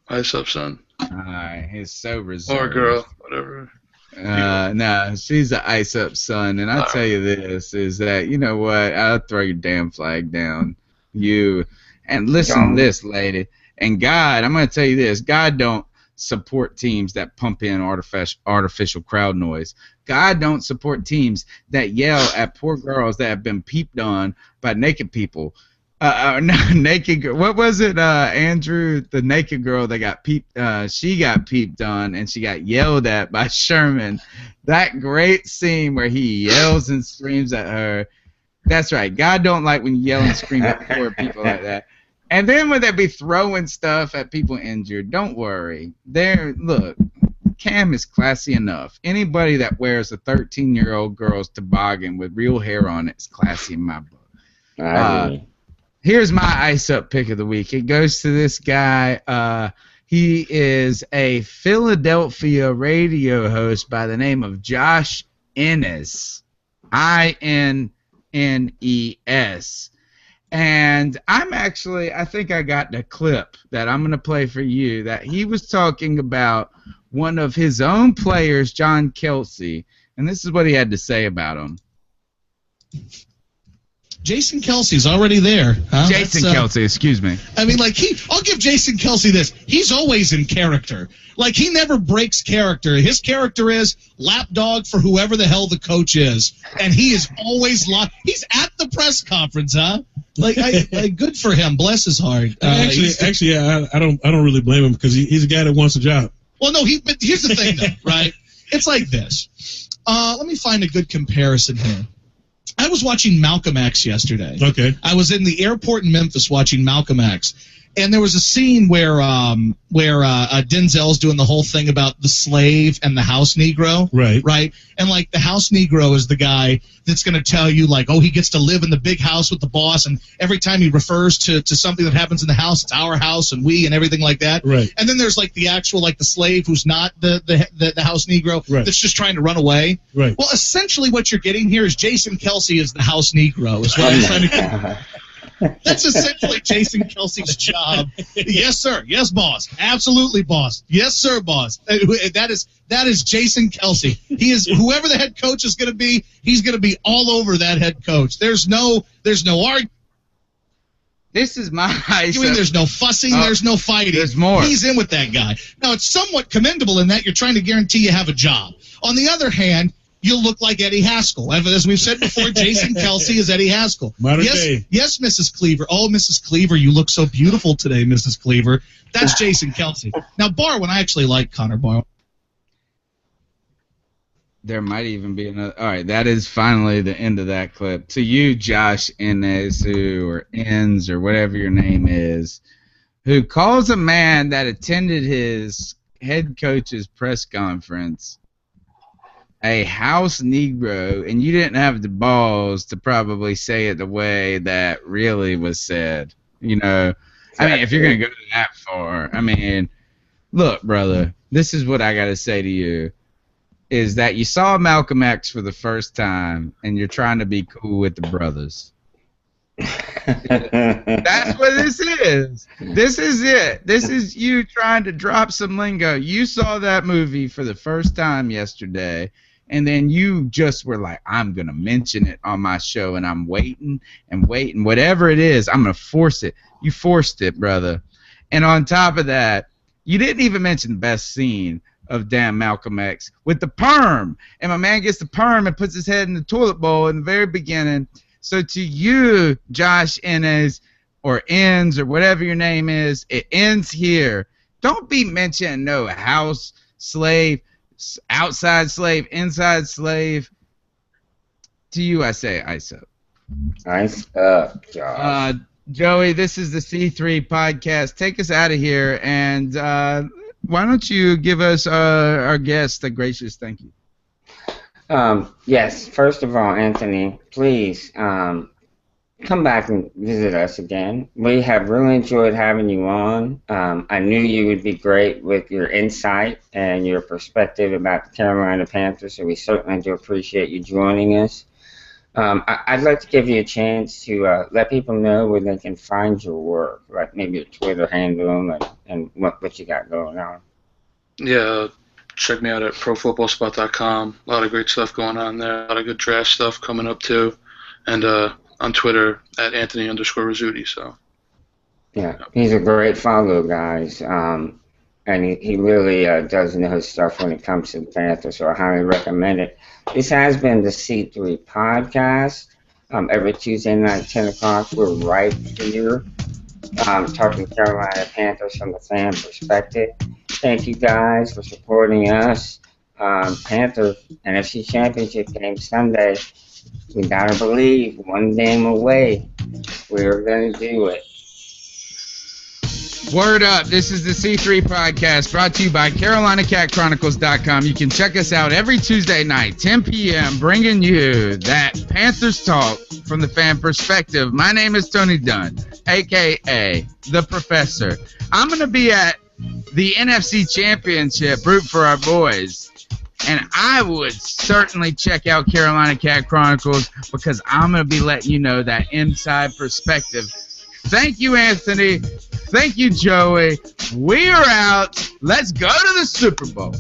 son. All right, he's so reserved. Or girl, whatever. No, she's an ice up son, and I'll tell you this, is that, you know what, I'll throw your damn flag down. And listen to this, lady, and God, I'm going to tell you this, God don't support teams that pump in artificial crowd noise. God don't support teams that yell at poor girls that have been peeped on by naked people. No, naked girl. What was it, Andrew? The naked girl that got peeped. She got peeped on, and she got yelled at by Sherman. That great scene where he yells and screams at her. That's right. God don't like when you yell and scream at poor people like that. And then when they be throwing stuff at people injured, don't worry. Look, Cam is classy enough. Anybody that wears a 13-year-old girl's toboggan with real hair on it is classy in my book. Here's my ice up pick of the week. It goes to this guy. He is a Philadelphia radio host by the name of Josh Innes. INNES. And I think I got the clip that I'm going to play for you that he was talking about one of his own players, John Kelsey. And this is what he had to say about him. Jason Kelsey's already there. Huh? Jason Kelsey, excuse me. I mean, I'll give Jason Kelsey this. He's always in character. Like, he never breaks character. His character is lapdog for whoever the hell the coach is. And he is always he's at the press conference, huh? Good for him. Bless his heart. I don't really blame him because he's a guy that wants a job. Well, no, but here's the thing, though, right? It's like this. Let me find a good comparison here. I was watching Malcolm X yesterday. Okay. I was in the airport in Memphis watching Malcolm X, and there was a scene where Denzel's doing the whole thing about the slave and the house Negro. Right. Right. And the house Negro is the guy that's going to tell you he gets to live in the big house with the boss, and every time he refers to something that happens in the house, it's our house and we and everything like that. Right. And then there's the actual the slave who's not the house Negro that's just trying to run away. Right. Well, essentially what you're getting here is Jason Kelsey is the house Negro. Is what I'm trying to get. That's essentially Jason Kelsey's job. Yes, sir. Yes, boss. Absolutely, boss. Yes, sir, boss. That is Jason Kelsey. He is whoever the head coach is going to be. He's going to be all over that head coach. There's no argument. This is my ice. There's no fussing. There's no fighting. There's more. He's in with that guy. Now, it's somewhat commendable in that you're trying to guarantee you have a job. On the other hand, you look like Eddie Haskell. As we've said before, Jason Kelsey is Eddie Haskell. Yes, Mrs. Cleaver. Oh, Mrs. Cleaver, you look so beautiful today, Mrs. Cleaver. That's Jason Kelsey. Now, Barwin, I actually like Connor Barwin. There might even be another. All right, that is finally the end of that clip. To you, Josh Innes, or Inns, or whatever your name is, who calls a man that attended his head coach's press conference a house Negro, and you didn't have the balls to probably say it the way that really was said. I mean, if you're going to go that far, look, brother, this is what I got to say to you, is that you saw Malcolm X for the first time, and you're trying to be cool with the brothers. That's what this is. This is it. This is you trying to drop some lingo. You saw that movie for the first time yesterday, and then you just were like, I'm going to mention it on my show, and I'm waiting and waiting. Whatever it is, I'm going to force it. You forced it, brother. And on top of that, you didn't even mention the best scene of damn Malcolm X with the perm. And my man gets the perm and puts his head in the toilet bowl in the very beginning. So to you, Josh Innes, or Inns, or whatever your name is, it ends here. Don't be mentioning no house slave, outside slave, inside slave. To you, I say ice up. Ice up, Josh. Joey, this is the C3 podcast. Take us out of here, and why don't you give us our guest a gracious thank you? Yes, first of all, Anthony, please come back and visit us again. We have really enjoyed having you on. I knew you would be great with your insight and your perspective about the Carolina Panthers, so we certainly do appreciate you joining us. I'd like to give you a chance to let people know where they can find your work, like maybe your Twitter handle and what you got going on. Yeah, check me out at profootballspot.com. A lot of great stuff going on there. A lot of good draft stuff coming up too. And on Twitter at Anthony_Rizzuti. So. Yeah, he's a great follow, guys. And he really does know his stuff when it comes to the Panthers, so I highly recommend it. This has been the C3 podcast. Every Tuesday night, 10 o'clock, we're right here talking Carolina Panthers from the fan perspective. Thank you guys for supporting us. Panthers NFC Championship game Sunday. We gotta believe, one game away. We're gonna do it. Word up. This is the C3 podcast brought to you by CarolinaCatChronicles.com. You can check us out every Tuesday night, 10 p.m., bringing you that Panthers talk from the fan perspective. My name is Tony Dunn, a.k.a. The Professor. I'm going to be at the NFC Championship, root for our boys. And I would certainly check out Carolina Cat Chronicles because I'm going to be letting you know that inside perspective. Thank you, Anthony. Thank you, Joey. We're out. Let's go to the Super Bowl.